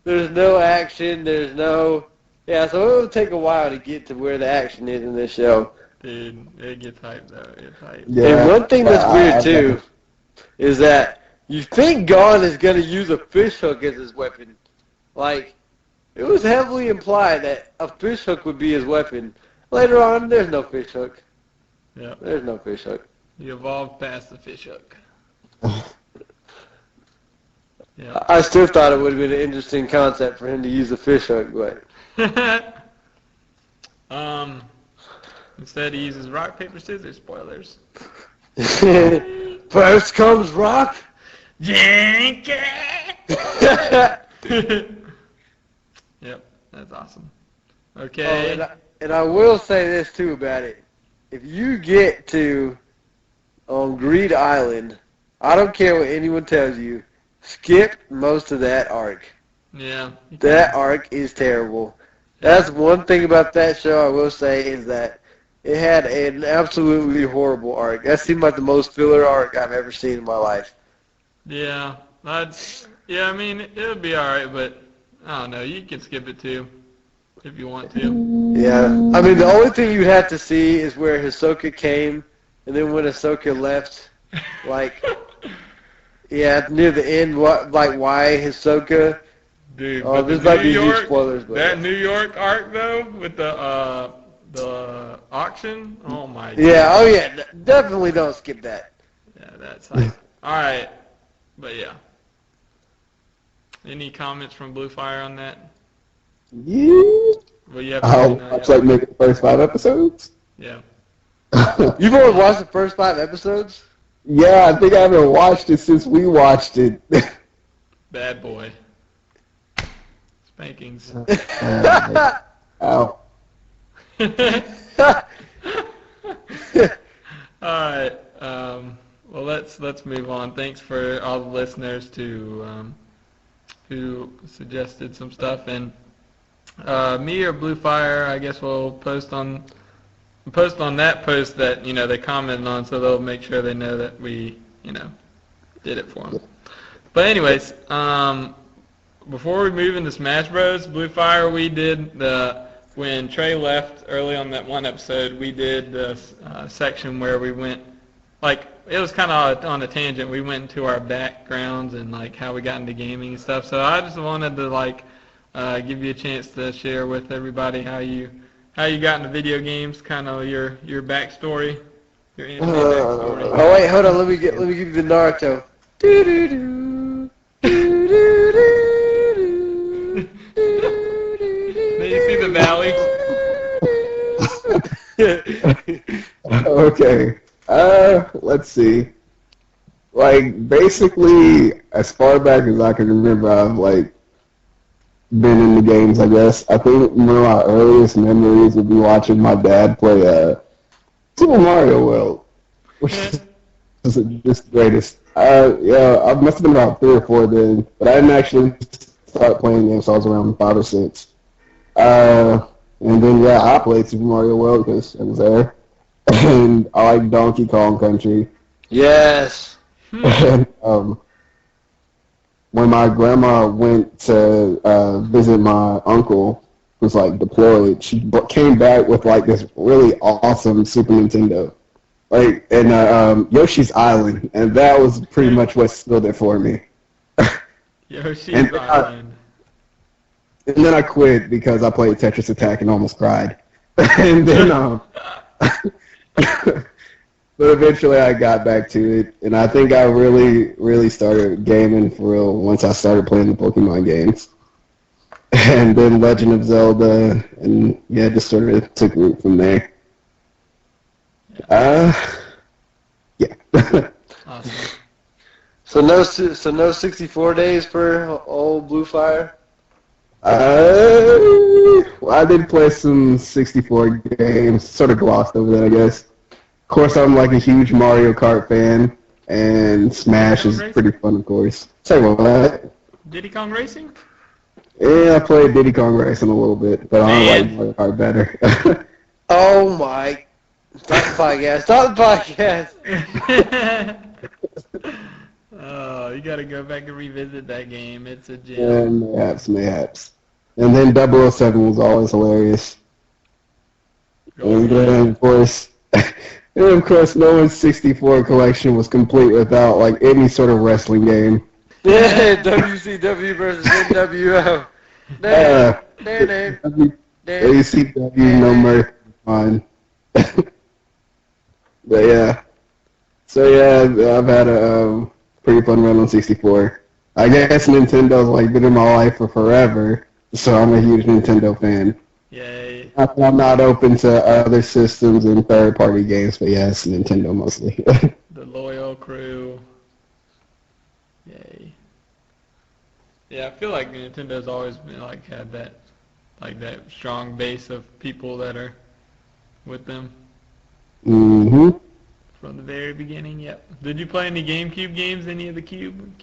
There's no action. So it will take a while to get to where the action is in this show. Dude, it gets hyped though. It's hyped. Yeah, and one thing that's weird too is that You think Gon is going to use a fishhook as his weapon. Like, it was heavily implied that a fishhook would be his weapon. Later on, there's no fishhook. Yeah. There's no fishhook. He evolved past the fishhook. Yeah. I still thought it would have been an interesting concept for him to use a fishhook, but... Instead he uses rock, paper, scissors. Spoilers. First comes rock. Yankee! Yep, that's awesome. Okay. Oh, and I will say this too about it. If you get to Greed Island, I don't care what anyone tells you, skip most of that arc. Yeah. That arc is terrible. That's one thing about that show I will say is that it had an absolutely horrible arc. That seemed like the most filler arc I've ever seen in my life. Yeah. I mean, it would be alright, but I don't know. You can skip it too if you want to. Yeah. I mean, the only thing you'd have to see is where Hisoka came, and then when Hisoka left, like, yeah, near the end, why Hisoka... Dude, oh, this might be huge spoilers, but that New York arc though, with the auction. Oh my god. Yeah. Oh yeah. Definitely don't skip that. Yeah, that's like all right, but yeah. Any comments from Bluefire on that? Yeah. Well, you have I'll like maybe the first 5 episodes. Yeah. You've only watched the first 5 episodes? Yeah, I think I haven't watched it since we watched it. Bad boy. Spankings. Ow. Alright, well let's move on. Thanks for all the listeners who suggested some stuff, and me or Bluefire, I guess we'll post on that post that they commented on, so they'll make sure they know that we did it for them. But anyways, before we move into Smash Bros, Bluefire, we did when Trey left early on that one episode, we did the section where we went, like, it was kind of on a tangent. We went into our backgrounds and, like, how we got into gaming and stuff. So I just wanted to, like, give you a chance to share with everybody how you got into video games, kind of your backstory, your anime backstory. Oh wait, hold on. Let me give you the Naruto. Then you see the valley. Okay. Let's see. Like, basically, as far back as I can remember, I've, like, been in the games, I guess. I think one of my earliest memories would be watching my dad play Super Mario World, which is just the greatest. Yeah, I must have been about 3 or 4 then, but I didn't actually start playing games until I was around 5 or 6. And then, yeah, I played Super Mario World because I was there. And I like Donkey Kong Country. Yes. And when my grandma went to visit my uncle, who was like deployed, she came back with like this really awesome Super Nintendo, like in Yoshi's Island, and that was pretty much what sealed it for me. Yoshi's and Island. And then I quit because I played Tetris Attack and almost cried. And then but eventually I got back to it, and I think I really started gaming for real once I started playing the Pokemon games. And then Legend of Zelda, and yeah, just sort of took root from there. Yeah. Awesome. So no 64 days for old Bluefire? Well, I did play some 64 games, sort of glossed over that, I guess. Of course, I'm like a huge Mario Kart fan, and Smash is pretty fun, of course. Say what? Diddy Kong Racing? Yeah, I played Diddy Kong Racing a little bit, but I like Mario Kart better. Oh my! Stop the podcast! Stop the podcast! Oh, you gotta go back and revisit that game. It's a gem. Yeah, mayhaps. And then 007 was always hilarious. And then, of course, And of course, no one's 64 collection was complete without like any sort of wrestling game. Yeah, WCW versus NWO. Uh, Damn. WCW No Mercy, fine. But yeah, so yeah, I've had a pretty fun run on 64. I guess Nintendo's like been in my life for forever, so I'm a huge Nintendo fan. Yay. I'm not open to other systems and third-party games, but yes, Nintendo mostly. The loyal crew. Yay. Yeah, I feel like Nintendo's always been like had that strong base of people that are with them hmm from the very beginning. Yep. Did you play any GameCube games? Any of the Cube?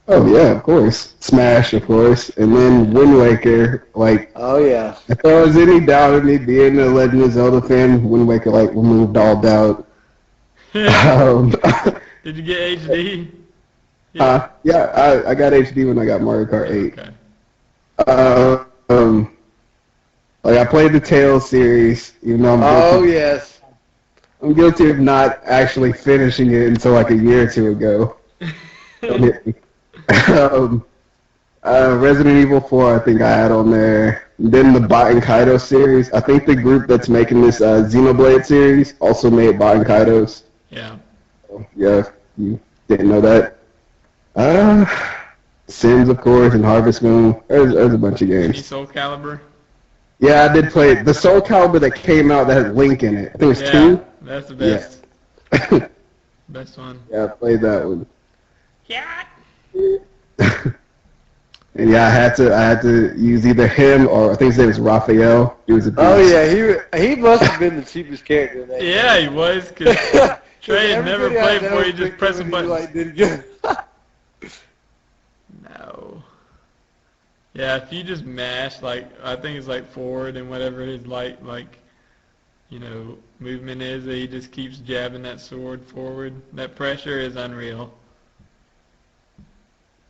Oh yeah, of course. Smash, of course, and then Wind Waker. Like, Oh yeah. if there was any doubt of me being a Legend of Zelda fan, Wind Waker like removed all doubt. Um, Did you get HD? yeah, I got HD when I got Mario Kart 8. Okay. Like I played the Tales series, even though Yes. I'm guilty of not actually finishing it until like a year or two ago. Don't hit me. Resident Evil 4, I think I had on there. Then the Bot and Kaido series. I think the group that's making this Xenoblade series also made Bot and Kaidos. Yeah. Yeah, if you didn't know that. Sims, of course, and Harvest Moon. There's a bunch of Any games. Soul Calibur? Yeah, I did play the Soul Calibur that came out that had Link in it. I think it was Yeah, 2. that's the best. Yeah. Best one. Yeah, I played that one. Yeah. And yeah, I had to use either him or I think his name was Raphael. He was a beast. Oh yeah, he must have been the cheapest character in that Yeah, he was, because Trey had never played before. He just pressing buttons. Like, did good. No. Yeah, if you just mash, like, I think it's like forward and whatever his movement is, that he just keeps jabbing that sword forward. That pressure is unreal.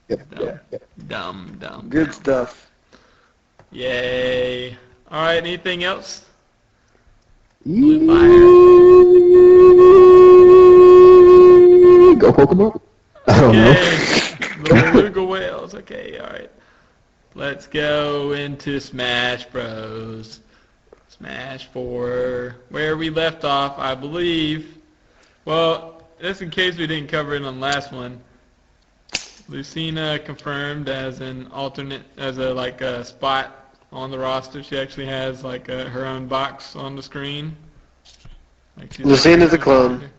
Yep. Dumb. Good stuff. Yay. All right, anything else? Bluefire. Go Pokemon? I don't know. Okay. Beluga whales. Okay, all right. Let's go into Smash Bros. Smash 4. Where we left off, I believe. Well, just in case we didn't cover it on the last one. Lucina confirmed as an alternate, as a spot on the roster. She actually has her own box on the screen. Lucina's a clone.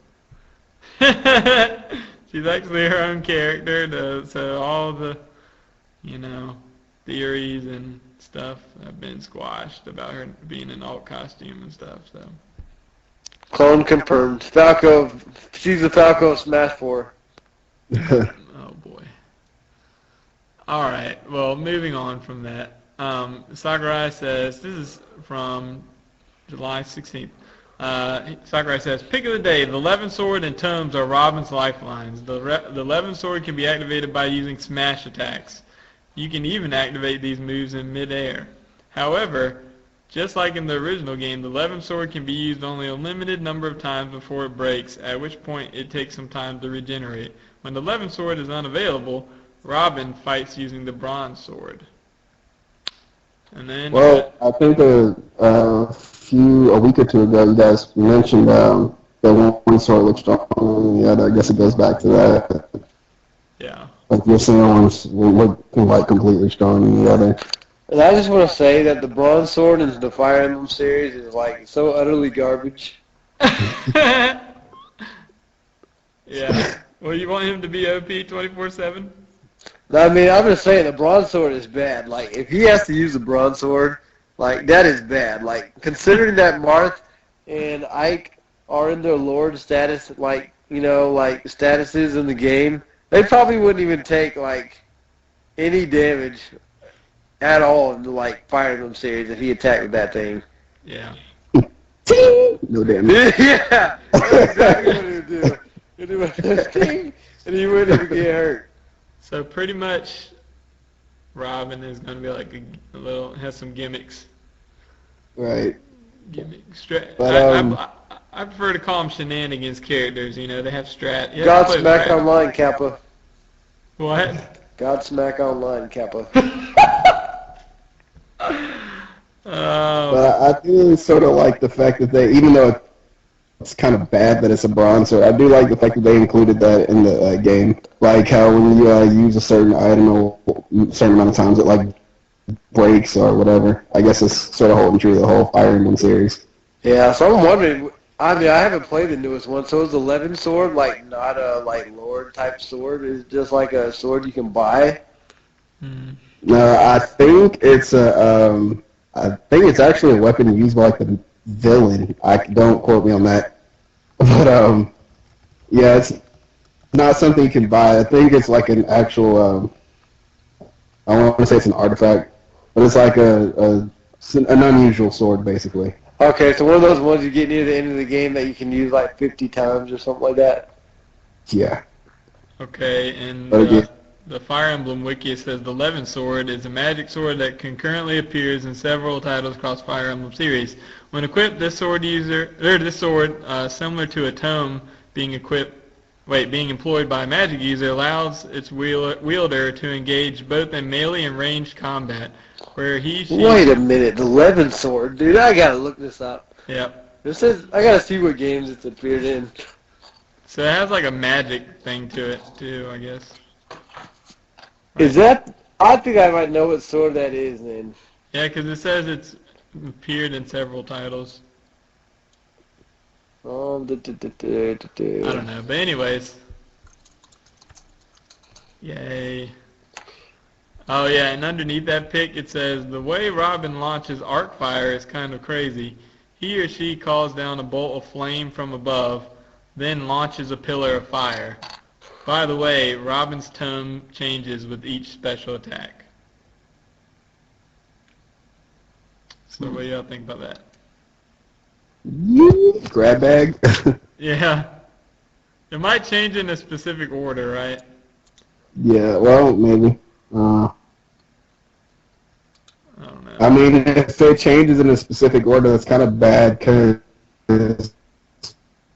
She's actually her own character, so all the, theories and stuff have been squashed about her being an alt costume and stuff. So. Clone confirmed. Falco. She's the Falco of Smash 4. Oh boy. All right. Well, moving on from that. Sakurai says, this is from July 16th. Sakurai says, pick of the day, the Levin Sword and Tomes are Robin's lifelines. The Levin Sword can be activated by using smash attacks. You can even activate these moves in midair. However, just like in the original game, the Levin Sword can be used only a limited number of times before it breaks, at which point it takes some time to regenerate. When the Levin Sword is unavailable, Robin fights using the Bronze Sword. And then... Well, I think a week or two ago, you guys mentioned that one sword looks strong. Yeah, I guess it goes back to that. Yeah. Like you're saying, one's look completely strong than the other. And I just want to say that the Bronze Sword in the Fire Emblem series is so utterly garbage. Yeah. Well, you want him to be OP 24/7? I mean, I'm just saying the Bronze Sword is bad. If he has to use the Bronze Sword, that is bad. Considering that Marth and Ike are in their Lord status, statuses in the game, they probably wouldn't even take, any damage at all in the, Fire Emblem series if he attacked with that thing. Yeah. No damage. Yeah, that's exactly what he would do. He'd do a ting, and he wouldn't even get hurt. So pretty much, Robin is going to be has some gimmicks. Right. Gimmicks. But, I prefer to call them shenanigans characters. You know, they have strat. You have to play Godsmack strat. Online, Kappa. What? Godsmack Online, Kappa. But I do sort of like the fact that they, even though it's kind of bad that it's a bronze sword, I do like the fact that they included that in the game. Like how when you use a certain item a certain amount of times, it like breaks or whatever. I guess it's sort of holding true to the whole Fire Emblem series. Yeah, so I'm wondering. I mean, I haven't played the newest one. So is the Levin sword like not a like Lord type sword? Is it just like a sword you can buy? No, I think it's it's actually a weapon used by like the villain. Don't quote me on that, but yeah, it's not something you can buy. I think it's like an actual. I don't want to say it's an artifact, but it's like an unusual sword, basically. Okay, so one of those ones you get near the end of the game that you can use like 50 times or something like that. Yeah. Okay, and Okay. the Fire Emblem Wiki says the Levin Sword is a magic sword that concurrently appears in several titles across Fire Emblem series. When equipped, this sword, similar to a tome, being employed by a magic user, allows its wielder to engage both in melee and ranged combat, where she... Wait a minute, the Levin sword, dude! I gotta look this up. Yep. This is I gotta see what games it's appeared in. So it has like a magic thing to it too, I guess. Is that? I think I might know what sword that is then. Yeah, because it says it's appeared in several titles. I don't know, but anyways. Yay. Oh yeah, and underneath that pic it says, the way Robin launches arc fire is kind of crazy. He or she calls down a bolt of flame from above, then launches a pillar of fire. By the way, Robin's tone changes with each special attack. So what do y'all think about that? Grab bag. Yeah. It might change in a specific order, right? Yeah, well, maybe. I don't know. I mean, if it changes in a specific order, that's kind of bad because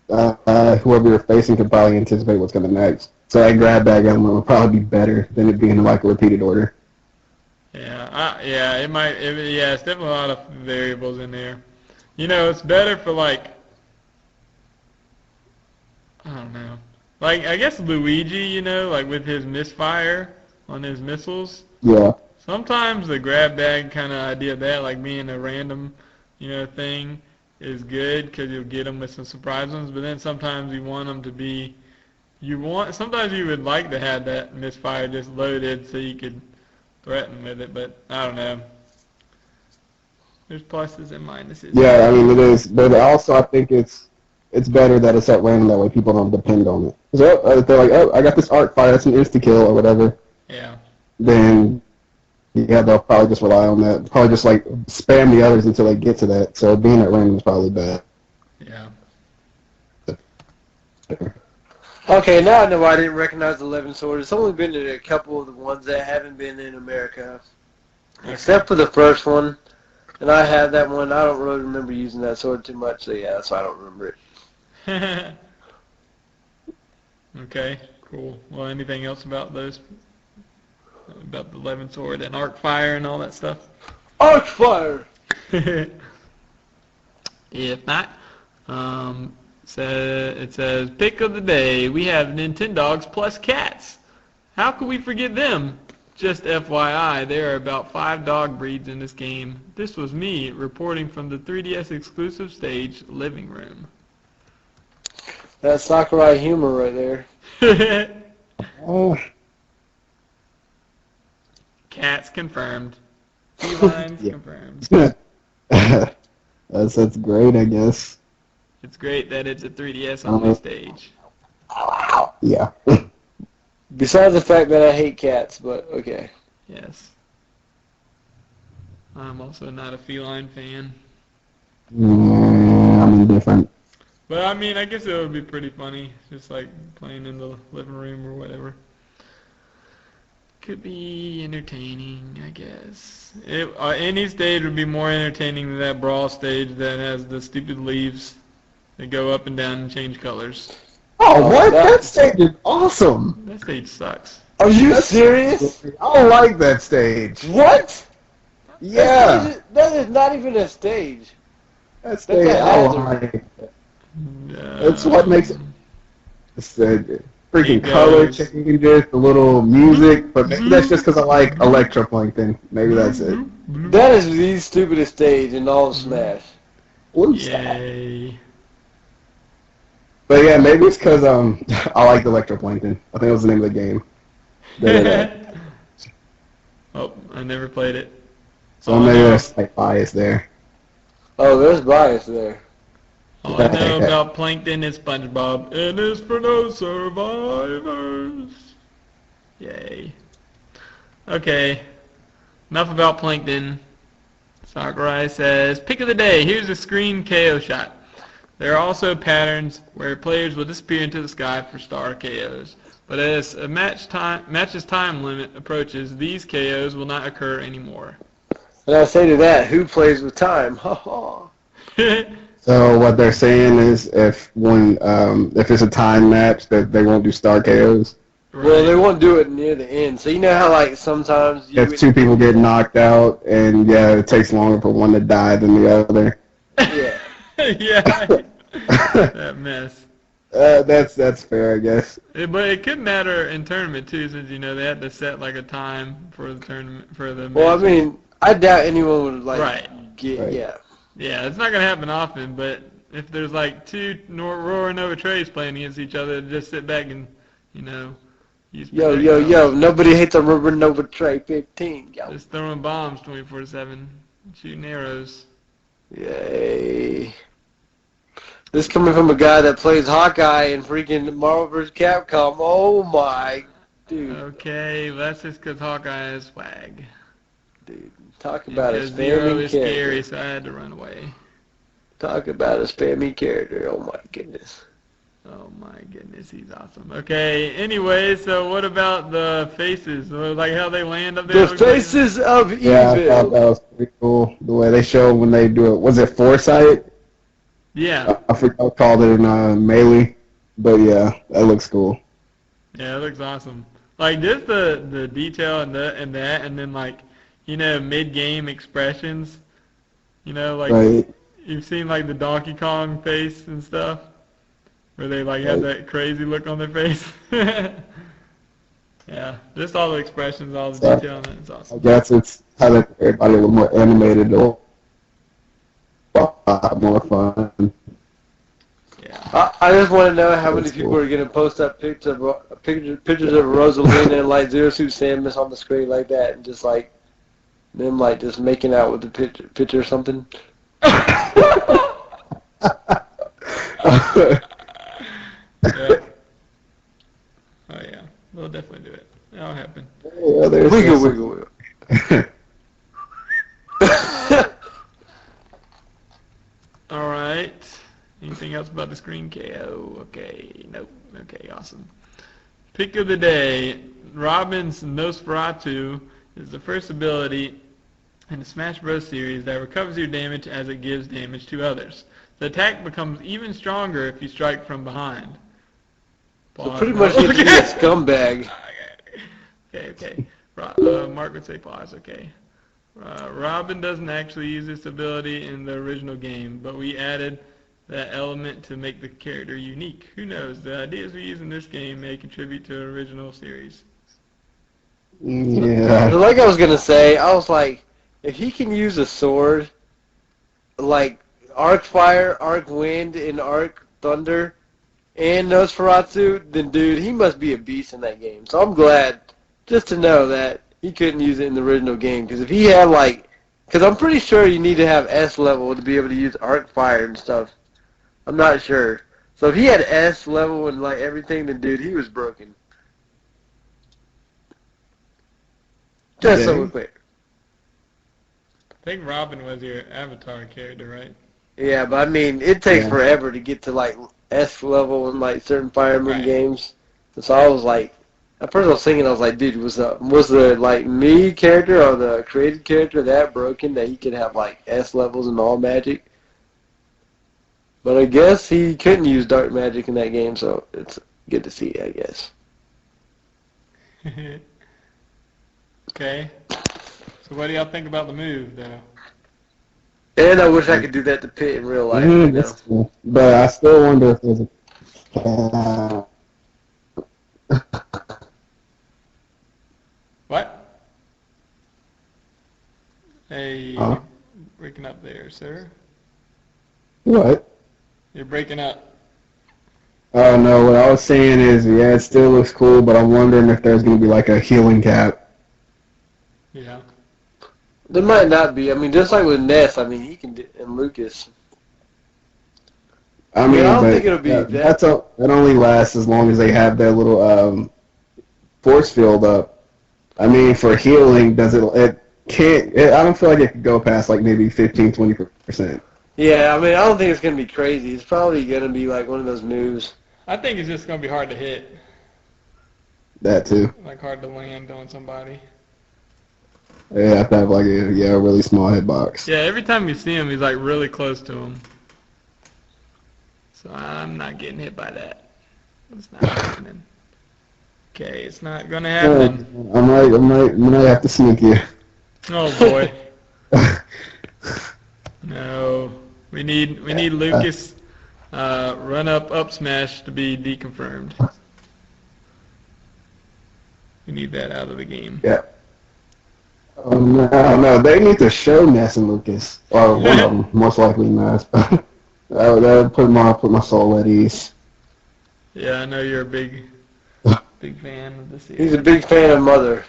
whoever you're facing could probably anticipate what's coming next. So a grab bag element would probably be better than it being like a repeated order. Yeah, it might. It's definitely a lot of variables in there. You know, it's better for like, I don't know. Like, I guess Luigi, you know, like with his misfire on his missiles. Yeah. Sometimes the grab bag kind of idea of that, like being a random, you know, thing, is good because you'll get them with some surprise ones. But then sometimes you want them to be, sometimes you would like to have that misfire just loaded so you could threaten with it. But I don't know. There's pluses and minuses. Yeah, I mean it is, but also I think it's better that it's at random, that way people don't depend on it. So if they're like, oh, I got this arc fire, that's an insta kill or whatever. Yeah. Then yeah, they'll probably just rely on that. Probably just like spam the others until they get to that. So being at random is probably bad. Yeah. Okay, now I know why I didn't recognize the Levin sword. It's only been in a couple of the ones that haven't been in America, except for the first one. And I had that one. I don't really remember using that sword too much, so yeah, that's why I don't remember it. Okay, cool. Well, anything else about those? About the Levin sword and arc fire and all that stuff? Arc fire! If not, it says, pick of the day, we have Nintendogs plus cats. How could we forget them? Just FYI, there are about 5 dog breeds in this game. This was me reporting from the 3DS exclusive stage living room. That's Sakurai humor right there. Oh, Cats confirmed. Felines Yeah. confirmed. that's great, I guess. It's great that it's a 3DS only stage. Yeah. Besides the fact that I hate cats, but okay. Yes. I'm also not a feline fan. I'm indifferent. But I mean, I guess it would be pretty funny, just like playing in the living room or whatever. Could be entertaining, I guess. Any stage would be more entertaining than that brawl stage that has the stupid leaves. They go up and down and change colors. Oh, what? that- That stage is awesome. That stage sucks. Are you That's- serious? I don't like that stage. What? Yeah. That is not even a stage. That stage, a I don't hazard. like it. That's what makes it. It's the freaking It color goes. changes, the little music, but maybe that's just because I like electroplankton. Maybe that's it. That is the stupidest stage in all of Smash. Blue Yay. But yeah, maybe it's because I like electroplankton. I think it was the name of the game. Oh, I never played it. So maybe there's like bias there. Oh, there's bias there. All I know about Plankton is SpongeBob, and it's for no survivors. Yay. Okay, enough about Plankton. Sakurai says, pick of the day, here's a screen KO shot. There are also patterns where players will disappear into the sky for star KOs. But as a match's time limit approaches, these KOs will not occur anymore. And I say to that, who plays with time? Ha ha. So what they're saying is if it's a time match that they won't do star KOs. Well, they won't do it near the end. So you know how like sometimes you If two people get knocked out and yeah, it takes longer for one to die than the other. yeah. Yeah, that mess. That's fair, I guess. But it could matter in tournament too, since you know they had to set like a time for the tournament for the. Well, I match. mean, I doubt anyone would like Right. get Right. yeah. Yeah, it's not gonna happen often, but if there's like two Roar Nova Trays playing against each other, just sit back and use Yo, projectiles. yo, yo! Nobody hates a Rubber Nova Tray 15. Yo. Just throwing bombs 24/7, shooting arrows. Yay! This coming from a guy that plays Hawkeye in freaking Marvel vs. Capcom. Oh my, dude, Okay, well, that's just because Hawkeye is swag. dude! Talk about a Because Zero spammy is scary, character. so I had to run away. Talk about a spammy character. Oh my goodness. Oh my goodness, he's awesome. Okay, anyway, so what about the faces? Like how they land up there? The faces of Yeah, I thought evil. that was pretty cool. The way they show when they do it. Was it Foresight? Yeah, I forgot I called it in Melee. But yeah, that looks cool. yeah, it looks awesome. Like just the detail and that, and then like mid-game expressions. Like Right. you've seen like the Donkey Kong face and stuff, where they like have that crazy look on their face. Yeah, just all the expressions, all the detail on it. It's I awesome. guess it's kind of everybody a little more animated or a lot more fun. Yeah. I just want to know how many That's people cool. are going to post up pictures of Rosalina and like Zero Suit Samus on the screen like that, and just like them like just making out with the picture or something. Yeah. Oh yeah, we'll definitely do it. That'll happen. Yeah, there's Wiggle, some- wiggle, wiggle. All right. Anything else about the screen KO? Okay. Nope. Okay. Awesome. Pick of the day. Robin's Nosferatu is the first ability in the Smash Bros. Series that recovers your damage as it gives damage to others. The attack becomes even stronger if you strike from behind. So pretty much you have to be a scumbag. Okay. Mark would say pause. Okay. Robin doesn't actually use this ability in the original game, but we added that element to make the character unique. Who knows? The ideas we use in this game may contribute to the original series. Yeah. Like I was gonna say, I was like, if he can use a sword, like Arc Fire, Arc Wind, and Arc Thunder, and Nosferatu, then dude, he must be a beast in that game. So I'm glad just to know that he couldn't use it in the original game. Because if he had because I'm pretty sure you need to have S level to be able to use Arc Fire and stuff. I'm not sure. So if he had S level and like everything, then dude, he was broken. Just so Okay. we're clear. I think Robin was your avatar character, right? Yeah, but I mean, it takes Yeah. forever to get to like S level in like certain Fire Emblem Right. games. So I was like, at first I was thinking, I was like, dude, was the like me character or the created character that broken that he could have like S levels in all magic? But I guess he couldn't use dark magic in that game, so it's good to see, I guess. Okay. So what do y'all think about the move, though? And I wish I could do that to Pitt in real life. That's cool. But I still wonder if there's a What? Hey, Huh? breaking up there, sir. What? You're breaking up. Oh no, what I was saying is, yeah, it still looks cool, but I'm wondering if there's going to be like a healing cap. Yeah. There might not be. I mean, just like with Ness, I mean, he can do, and Lucas. I mean, I don't but think it'll be that only lasts as long as they have their little force field up. I mean, for healing, it can't, I don't feel like it could go past like maybe 15-20%. Yeah, I mean, I don't think it's going to be crazy. It's probably going to be like one of those moves. I think it's just going to be hard to hit. That too. Like hard to land on somebody. Yeah, I have to have like a really small hitbox. Yeah, every time you see him, he's like really close to him. So I'm not getting hit by that. It's not happening. Okay, it's not gonna happen. I might have to sneak you. Oh boy. No, we need Lucas run up smash to be deconfirmed. We need that out of the game. Yeah. No, they need to show Ness and Lucas, or one of them, most likely Ness. that would put my soul at ease. Yeah, I know you're a big fan of the series. He's a big fan of Mother.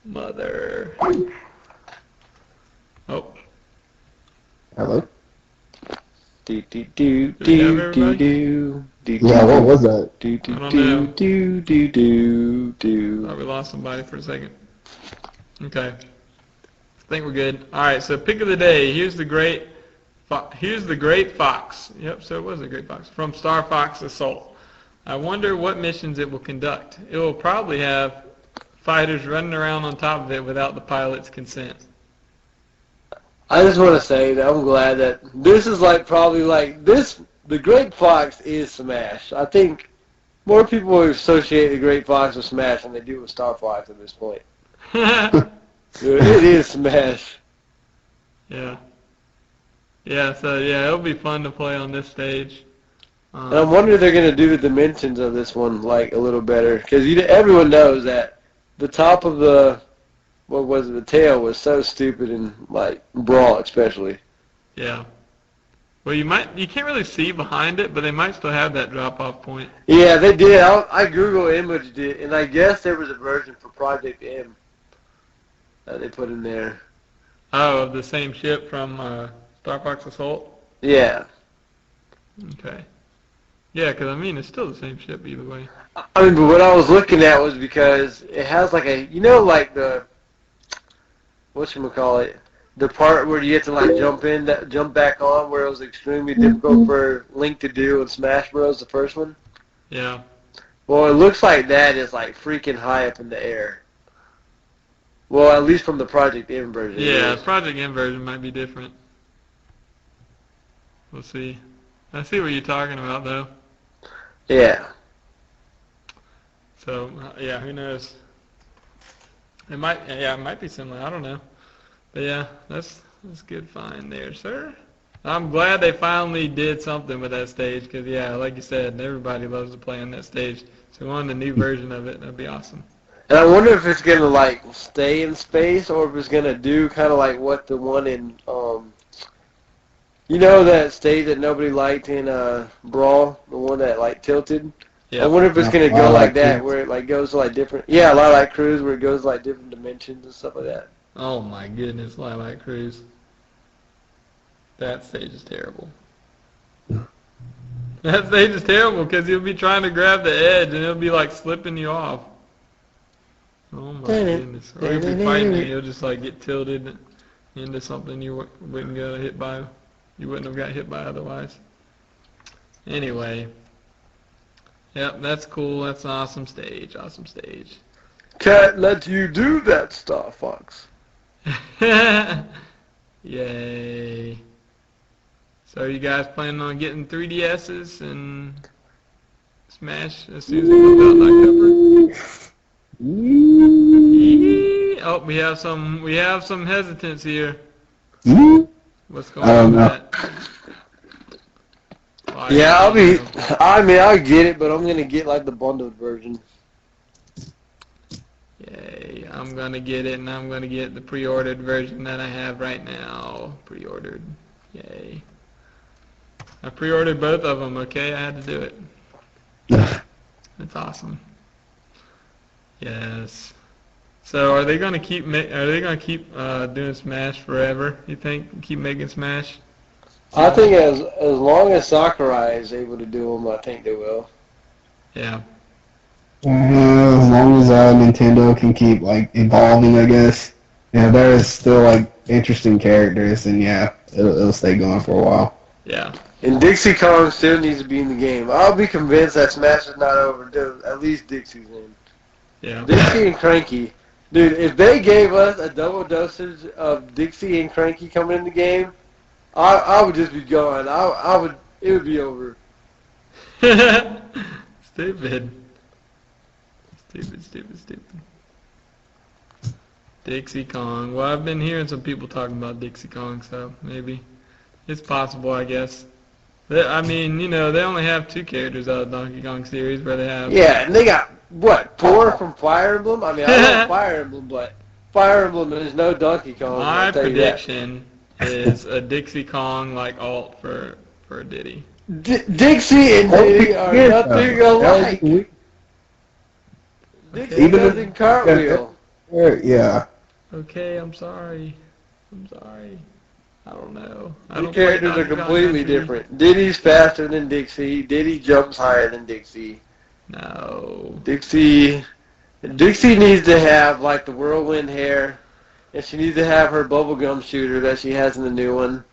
Mother. Oh. Hello? Do do do Do we do have do everybody? do do. Yeah, what was that? Do do I don't do know. do do do do. Oh, we lost somebody for a second. Okay. I think we're good. All right, so pick of the day. Here's the great fox. Yep, so it was a great fox. From Star Fox Assault. I wonder what missions it will conduct. It will probably have fighters running around on top of it without the pilot's consent. I just want to say that I'm glad that this is like probably like this. The Great Fox is Smash. I think more people will associate the Great Fox with Smash than they do with Star Fox at this point. It is Smash. Yeah. Yeah, so yeah, it'll be fun to play on this stage. And I'm wondering if they're going to do the dimensions of this one like a little better. Because everyone knows that the top of the, what was it, the tail was so stupid in like Brawl especially. Yeah. Well, you can't really see behind it, but they might still have that drop-off point. Yeah, they did. I Google imaged it, and I guess there was a version for Project M that they put in there. Oh, of the same ship from Star Fox Assault? Yeah. Okay. Yeah, because, I mean, it's still the same ship either way. I mean, but what I was looking at was because it has like a, you know, like the, whatchamacallit, the part where you have to like jump back on, where it was extremely difficult for Link to do in Smash Bros. The first one. Yeah. Well, it looks like that is like freaking high up in the air. Well, at least from the Project M version. Yeah, Project M version might be different. We'll see. I see what you're talking about, though. Yeah. So, yeah, who knows? It might be similar. I don't know. But yeah, that's good find there, sir. I'm glad they finally did something with that stage because, yeah, like you said, everybody loves to play on that stage. So we wanted a new version of it. That'd be awesome. And I wonder if it's gonna like stay in space or if it's gonna do kind of like what the one in you know that stage that nobody liked in Brawl, the one that like tilted. Yeah. I wonder if it's gonna go like that, where it like goes to like different. Yeah, Lilac Cruise, where it goes like different dimensions and stuff like that. Oh my goodness, Lilac Cruise. That stage is terrible. That stage is terrible because you'll be trying to grab the edge and it'll be like slipping you off. Oh my goodness. Or you'll be fighting and you'll just like get tilted into something you wouldn't get hit by. You wouldn't have got hit by otherwise. Anyway. Yep, that's cool. That's an awesome stage. Awesome stage. Can't let you do that, Star Fox. Yay. So you guys planning on getting 3DSs and Smash as soon as it comes out in October? Oh, we have some hesitance here. What's going on with that? Yeah, I'll get it, but I'm gonna get like the bundled version. Yay, I'm gonna get it, and I'm gonna get the pre-ordered version that I have right now. Pre-ordered. Yay. I pre-ordered both of them, okay? I had to do it. That's awesome. Yes. So are they gonna keep doing Smash forever? You think? Keep making Smash? I think as long as Sakurai is able to do them, I think they will. Yeah. As long as Nintendo can keep like evolving, I guess. Yeah, there's still like interesting characters, and yeah, it'll stay going for a while. Yeah. And Dixie Kong still needs to be in the game. I'll be convinced that Smash is not over until at least Dixie's in. Yeah. Dixie and Cranky. Dude, if they gave us a double dosage of Dixie and Cranky coming in the game, I would just be gone. It would be over. Stupid. Dixie Kong. Well, I've been hearing some people talking about Dixie Kong, so maybe it's possible, I guess. I mean, they only have 2 characters out of the Donkey Kong series, where they have... Yeah, and they got, 4 from Fire Emblem? I mean, I love Fire Emblem, but Fire Emblem is no Donkey Kong. My prediction is a Dixie Kong like alt for Diddy. Dixie and Diddy are nothing alike. Dixie doesn't cartwheel. Yeah. Okay, I'm sorry. I don't know. The characters are completely different. Diddy's faster than Dixie. Diddy jumps higher than Dixie. No. Dixie needs to have like the whirlwind hair, and she needs to have her bubblegum shooter that she has in the new one.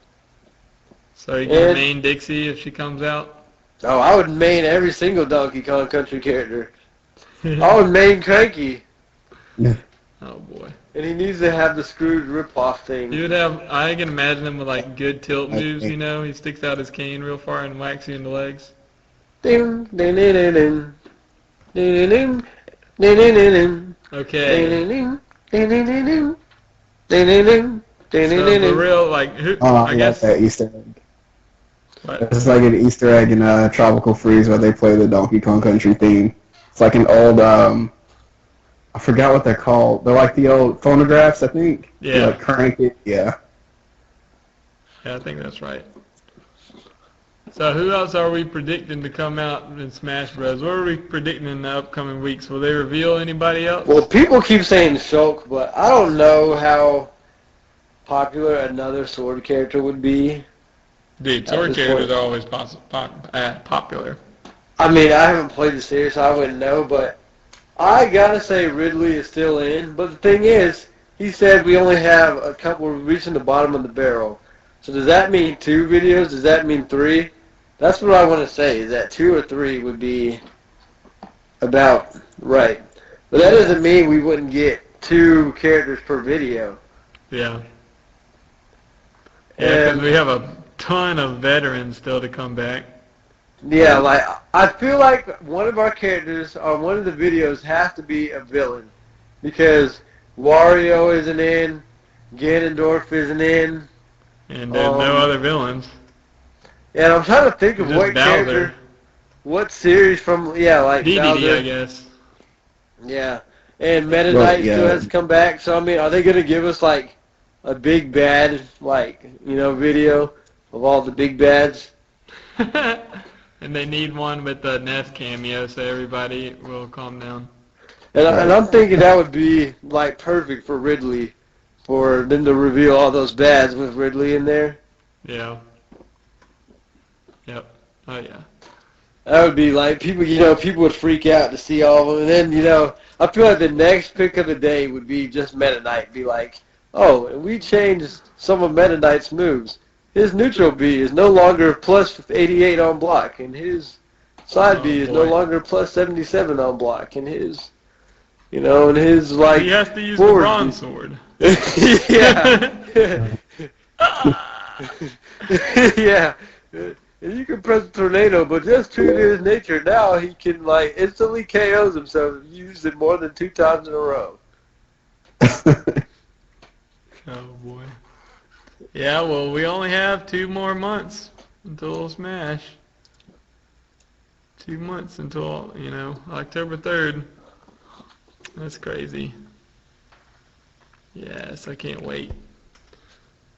So you gonna main Dixie if she comes out? Oh, I would main every single Donkey Kong Country character. I would main Cranky. Oh boy. And he needs to have the screwed rip-off thing. I can imagine him with like good tilt moves, He sticks out his cane real far and whacks you in the legs. Ding, ding, ding, ding, ding. Ding, ding, ding, ding, ding, ding. Okay. Ding, ding, ding, ding, ding, ding. Ding, ding, ding. Ding, ding, ding, So ding. for real, like, who, I guess... like that Easter egg. What? It's like an Easter egg in Tropical Freeze where they play the Donkey Kong Country theme. It's like an old, I forgot what they're called. They're like the old phonographs, I think. Yeah. You like crank it, yeah. Yeah, I think that's right. So who else are we predicting to come out in Smash Bros? What are we predicting in the upcoming weeks? Will they reveal anybody else? Well, people keep saying Shulk, but I don't know how popular another sword character would be. Dude, sword characters are always popular. I mean, I haven't played the series, so I wouldn't know, but I gotta say Ridley is still in. But the thing is, he said we only have a couple, we're reaching the bottom of the barrel. So does that mean 2 videos? Does that mean 3? That's what I want to say, is that 2 or 3 would be about right. But that doesn't mean we wouldn't get 2 characters per video. Yeah. Yeah, because we have a ton of veterans still to come back. Yeah, like, I feel like one of our characters on one of the videos has to be a villain. Because Wario isn't in, Ganondorf isn't in. And there's no other villains. And I'm trying to think of Just what Bowser. character, what series from, like DDD, Bowser. I guess. Yeah. And Meta Knight still has to come back. So, I mean, are they going to give us, like, a big bad, like, video of all the big bads? And they need one with the Ness cameo so everybody will calm down. And I'm thinking that would be, like, perfect for Ridley, for them to reveal all those bads with Ridley in there. Yeah. Yep. Oh, yeah. That would be like, people would freak out to see all of them. And then, I feel like the next pick of the day would be just Meta Knight. Be like, oh, and we changed some of Meta Knight's moves. His neutral B is no longer plus 88 on block, and his side B is no longer plus 77 on block, and his, and his, like... He has to use the bronze sword. Yeah. Yeah. And you can press a tornado, but just true to his nature, now he can like instantly KOs himself if he uses it more than 2 times in a row. Oh boy. Yeah, well, we only have 2 more months until Smash. 2 months until, October 3rd. That's crazy. Yes, I can't wait.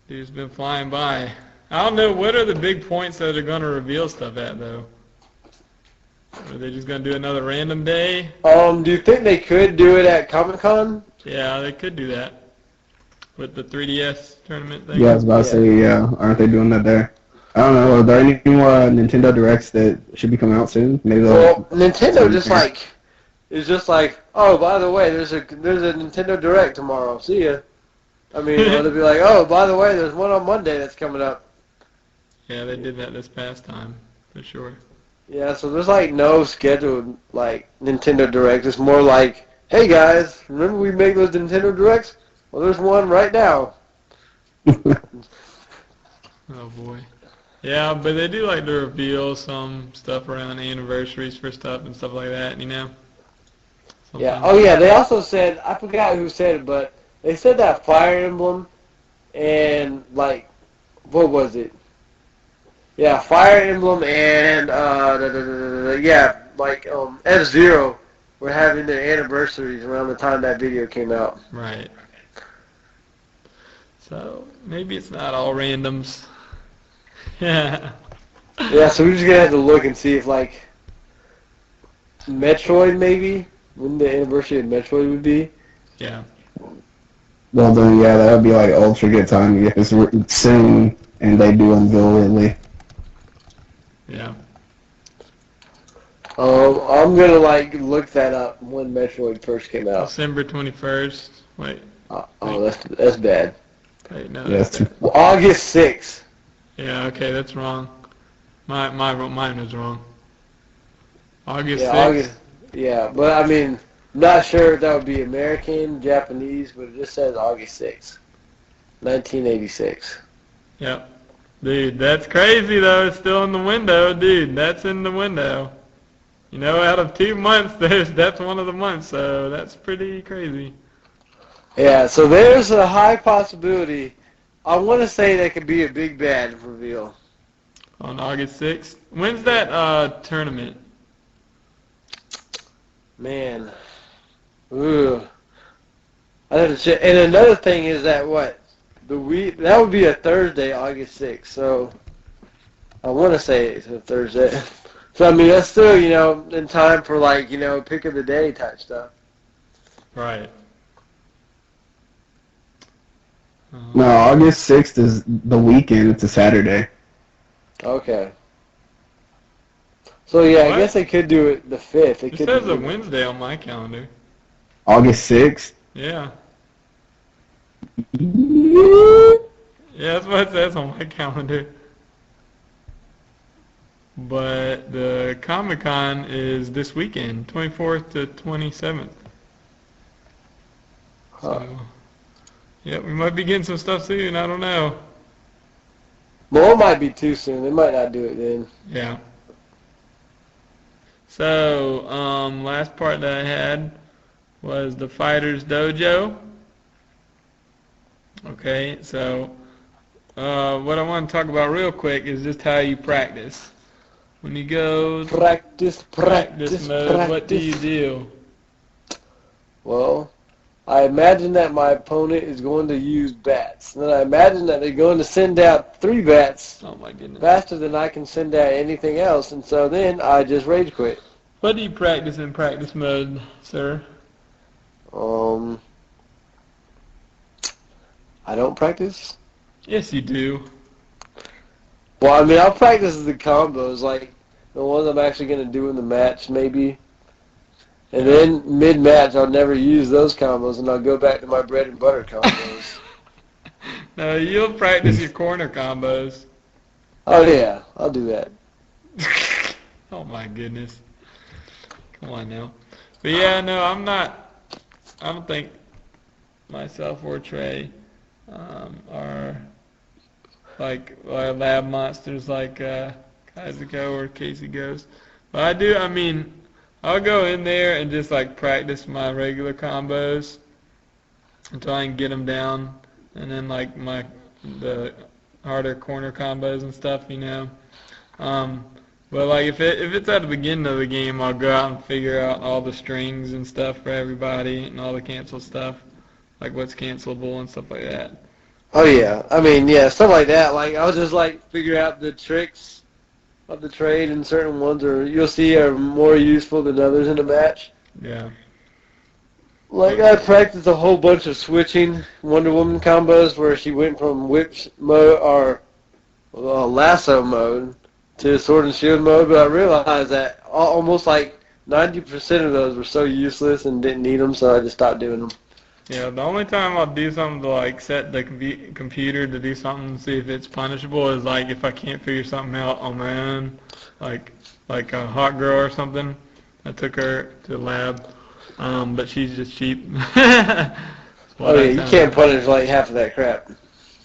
Dude's been flying by. I don't know, what are the big points that are going to reveal stuff at, though? Are they just going to do another random day? Do you think they could do it at Comic-Con? Yeah, they could do that. With the 3DS tournament thing? Yeah, I was about to say, yeah. Aren't they doing that there? I don't know. Are there any more Nintendo Directs that should be coming out soon? Maybe Well, Nintendo is just like, oh, by the way, there's a Nintendo Direct tomorrow. See ya. I mean, they'll be like, oh, by the way, there's one on Monday that's coming up. Yeah, they did that this past time, for sure. Yeah, so there's like no scheduled like Nintendo Direct. It's more like, hey guys, remember we make those Nintendo Directs? Well, there's one right now. Oh boy. Yeah, but they do like to reveal some stuff around anniversaries for stuff and stuff like that, Yeah. Sometimes. Oh yeah, they also said, I forgot who said it, but they said that Fire Emblem and like, what was it? Yeah, Fire Emblem and F-Zero were having their anniversaries around the time that video came out. Right. So maybe it's not all randoms. Yeah. Yeah, so we're just gonna have to look and see if like Metroid maybe, when the anniversary of Metroid would be. Yeah. Well, then, yeah, that would be like ultra good time because it's soon and they do unveil early. Yeah. I'm gonna like look that up when Metroid first came out. December 21st. Wait. That's bad. Wait, no. Yeah, That's it's too, Well, August 6th. Yeah, okay, that's wrong. Mine was wrong. August Yeah, 6th. August. Yeah, but I mean, not sure if that would be American, Japanese, but it just says August 6th, 1986. Yep. Dude, that's crazy though. It's still in the window, dude. That's in the window. Out of 2 months, that's one of the months, so that's pretty crazy. Yeah, so there's a high possibility. I want to say that could be a big bad reveal. On August 6th. When's that tournament? Man. Ooh. I have to check. And another thing is that that would be a Thursday, August 6th. So I want to say it's a Thursday. So I mean that's still, in time for like, pick of the day type stuff. Right. no, August 6th is the weekend. It's a Saturday. Okay. So yeah, What? I guess they could do it the 5th. It says a Wednesday on my calendar. August 6th? Yeah. Yeah, that's what it says on my calendar. But the Comic-Con is this weekend, 24th to 27th. Huh. So, yeah, we might be getting some stuff soon. I don't know. Well, it might be too soon. They might not do it then. Yeah. So, last part that I had was the Fighter's Dojo. Okay, so what I want to talk about real quick is just how you practice. When you go Practice mode, what do you do? Well, I imagine that my opponent is going to use bats. And then I imagine that they're going to send out 3 bats Oh my goodness. faster than I can send out anything else. And so then I just rage quit. What do you practice in practice mode, sir? I don't practice. Yes, you do. Well, I mean, I'll practice the combos, like the ones I'm actually going to do in the match, maybe. And then mid-match, I'll never use those combos, and I'll go back to my bread and butter combos. No, you'll practice your corner combos. Oh, yeah, I'll do that. Oh my goodness. Come on now. But yeah, no, I don't think myself or Trey are lab monsters like Kazuko or Casey goes. But I'll go in there and just like practice my regular combos until I can get them down, and then like the harder corner combos and stuff, But like if it's at the beginning of the game, I'll go out and figure out all the strings and stuff for everybody and all the cancel stuff, like what's cancelable and stuff like that. Oh yeah, yeah, stuff like that. Like I'll just like figure out the tricks of the trade, and certain ones you'll see are more useful than others in the match. Yeah. Like I practiced a whole bunch of switching Wonder Woman combos where she went from whips mode or lasso mode to sword and shield mode, but I realized that almost like 90% of those were so useless and didn't need them, so I just stopped doing them. Yeah, the only time I'll do something to like set the computer to do something to see if it's punishable is like if I can't figure something out on my own, like a hot girl or something. I took her to the lab, but she's just cheap. Oh yeah, you can't punish like half of that crap.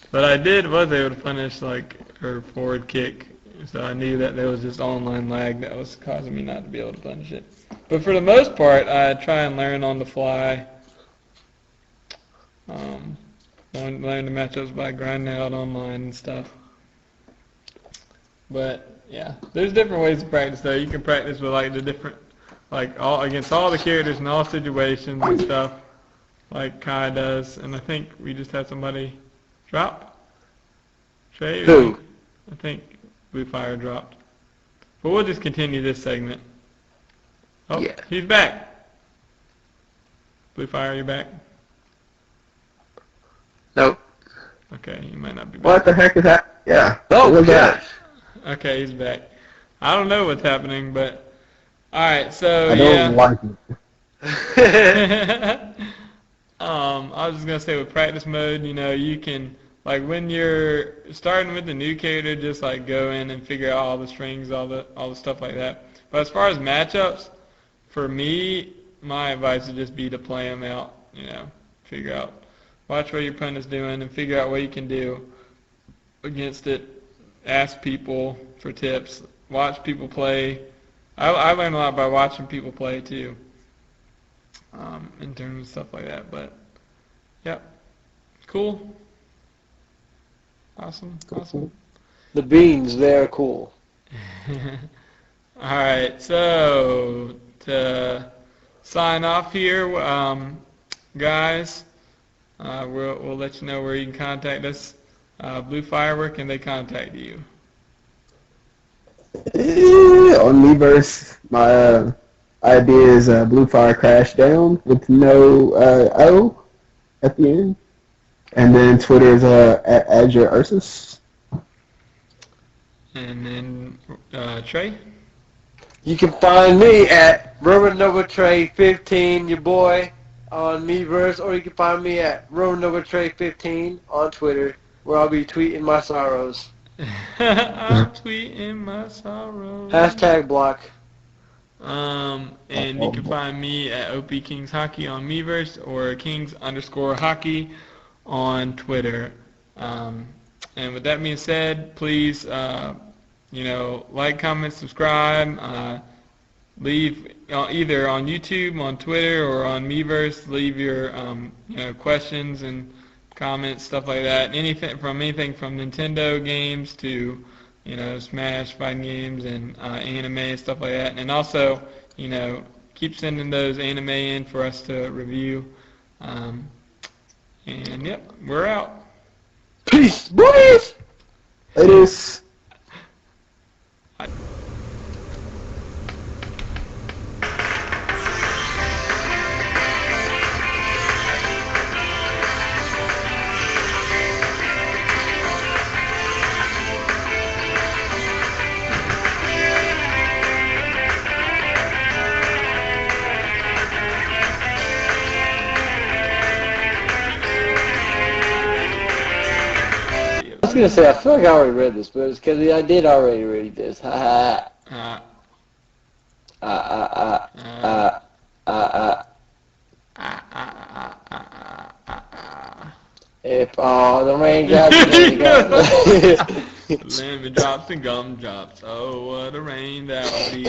But I was able to punish like her forward kick, so I knew that there was just online lag that was causing me not to be able to punish it. But for the most part, I try and learn on the fly. Learn the matchups by grinding out online and stuff. But yeah, there's different ways to practice though. You can practice with like the different, against all the characters in all situations and stuff, like Kai does. And I think we just had somebody drop. Trey? Who? I think Bluefire dropped. But we'll just continue this segment. Oh, yeah. He's back. Bluefire, you back? Nope. Okay, he might not be back. What the heck is that? Yeah. Oh, gosh. Okay, he's back. I don't know what's happening, but... Alright, so, I don't like it. I was just going to say with practice mode, you can... Like, when you're starting with the new character, just, like, go in and figure out all the strings, all the stuff like that. But as far as matchups, for me, my advice would just be to play them out, figure out. Watch what your opponent's doing and figure out what you can do against it. Ask people for tips. Watch people play. I learn a lot by watching people play, too, in terms of stuff like that. But, yep. Cool. Awesome. The beans, they're cool. All right, so to sign off here, guys, we'll let you know where you can contact us. Bluefire, where can they contact you? On Miiverse, my ID is Bluefire Crash Down with no O at the end. And then Twitter is at Azure Ursus. And then Trey? You can find me at RomanNovaTrey15, your boy, on Miiverse, or you can find me at RomanNovaTrey15 on Twitter, where I'll be tweeting my sorrows. I'm tweeting my sorrows. Hashtag block. And you can find me at OP Kings Hockey on Miiverse or Kings_Hockey on Twitter. And with that being said, please, like, comment, subscribe, leave either on YouTube, on Twitter, or on Miiverse. Leave your questions and comments, stuff like that. Anything from Nintendo games to Smash fighting games and anime and stuff like that. And also, keep sending those anime in for us to review. And yep, we're out. Peace, boys! It is. I was going to say, I feel like I already read this, but it's because I did already read this. Ha ha. If Oh, the raindrops. Lemon drops and gumdrops. Oh, what a rain that would be.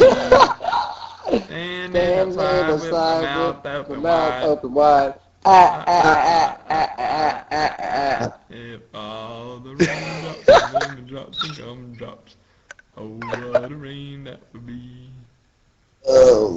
Standing outside with my mouth open wide. If all the raindrops and lemon drops and gumdrops. Oh, what a rain that would be. Oh,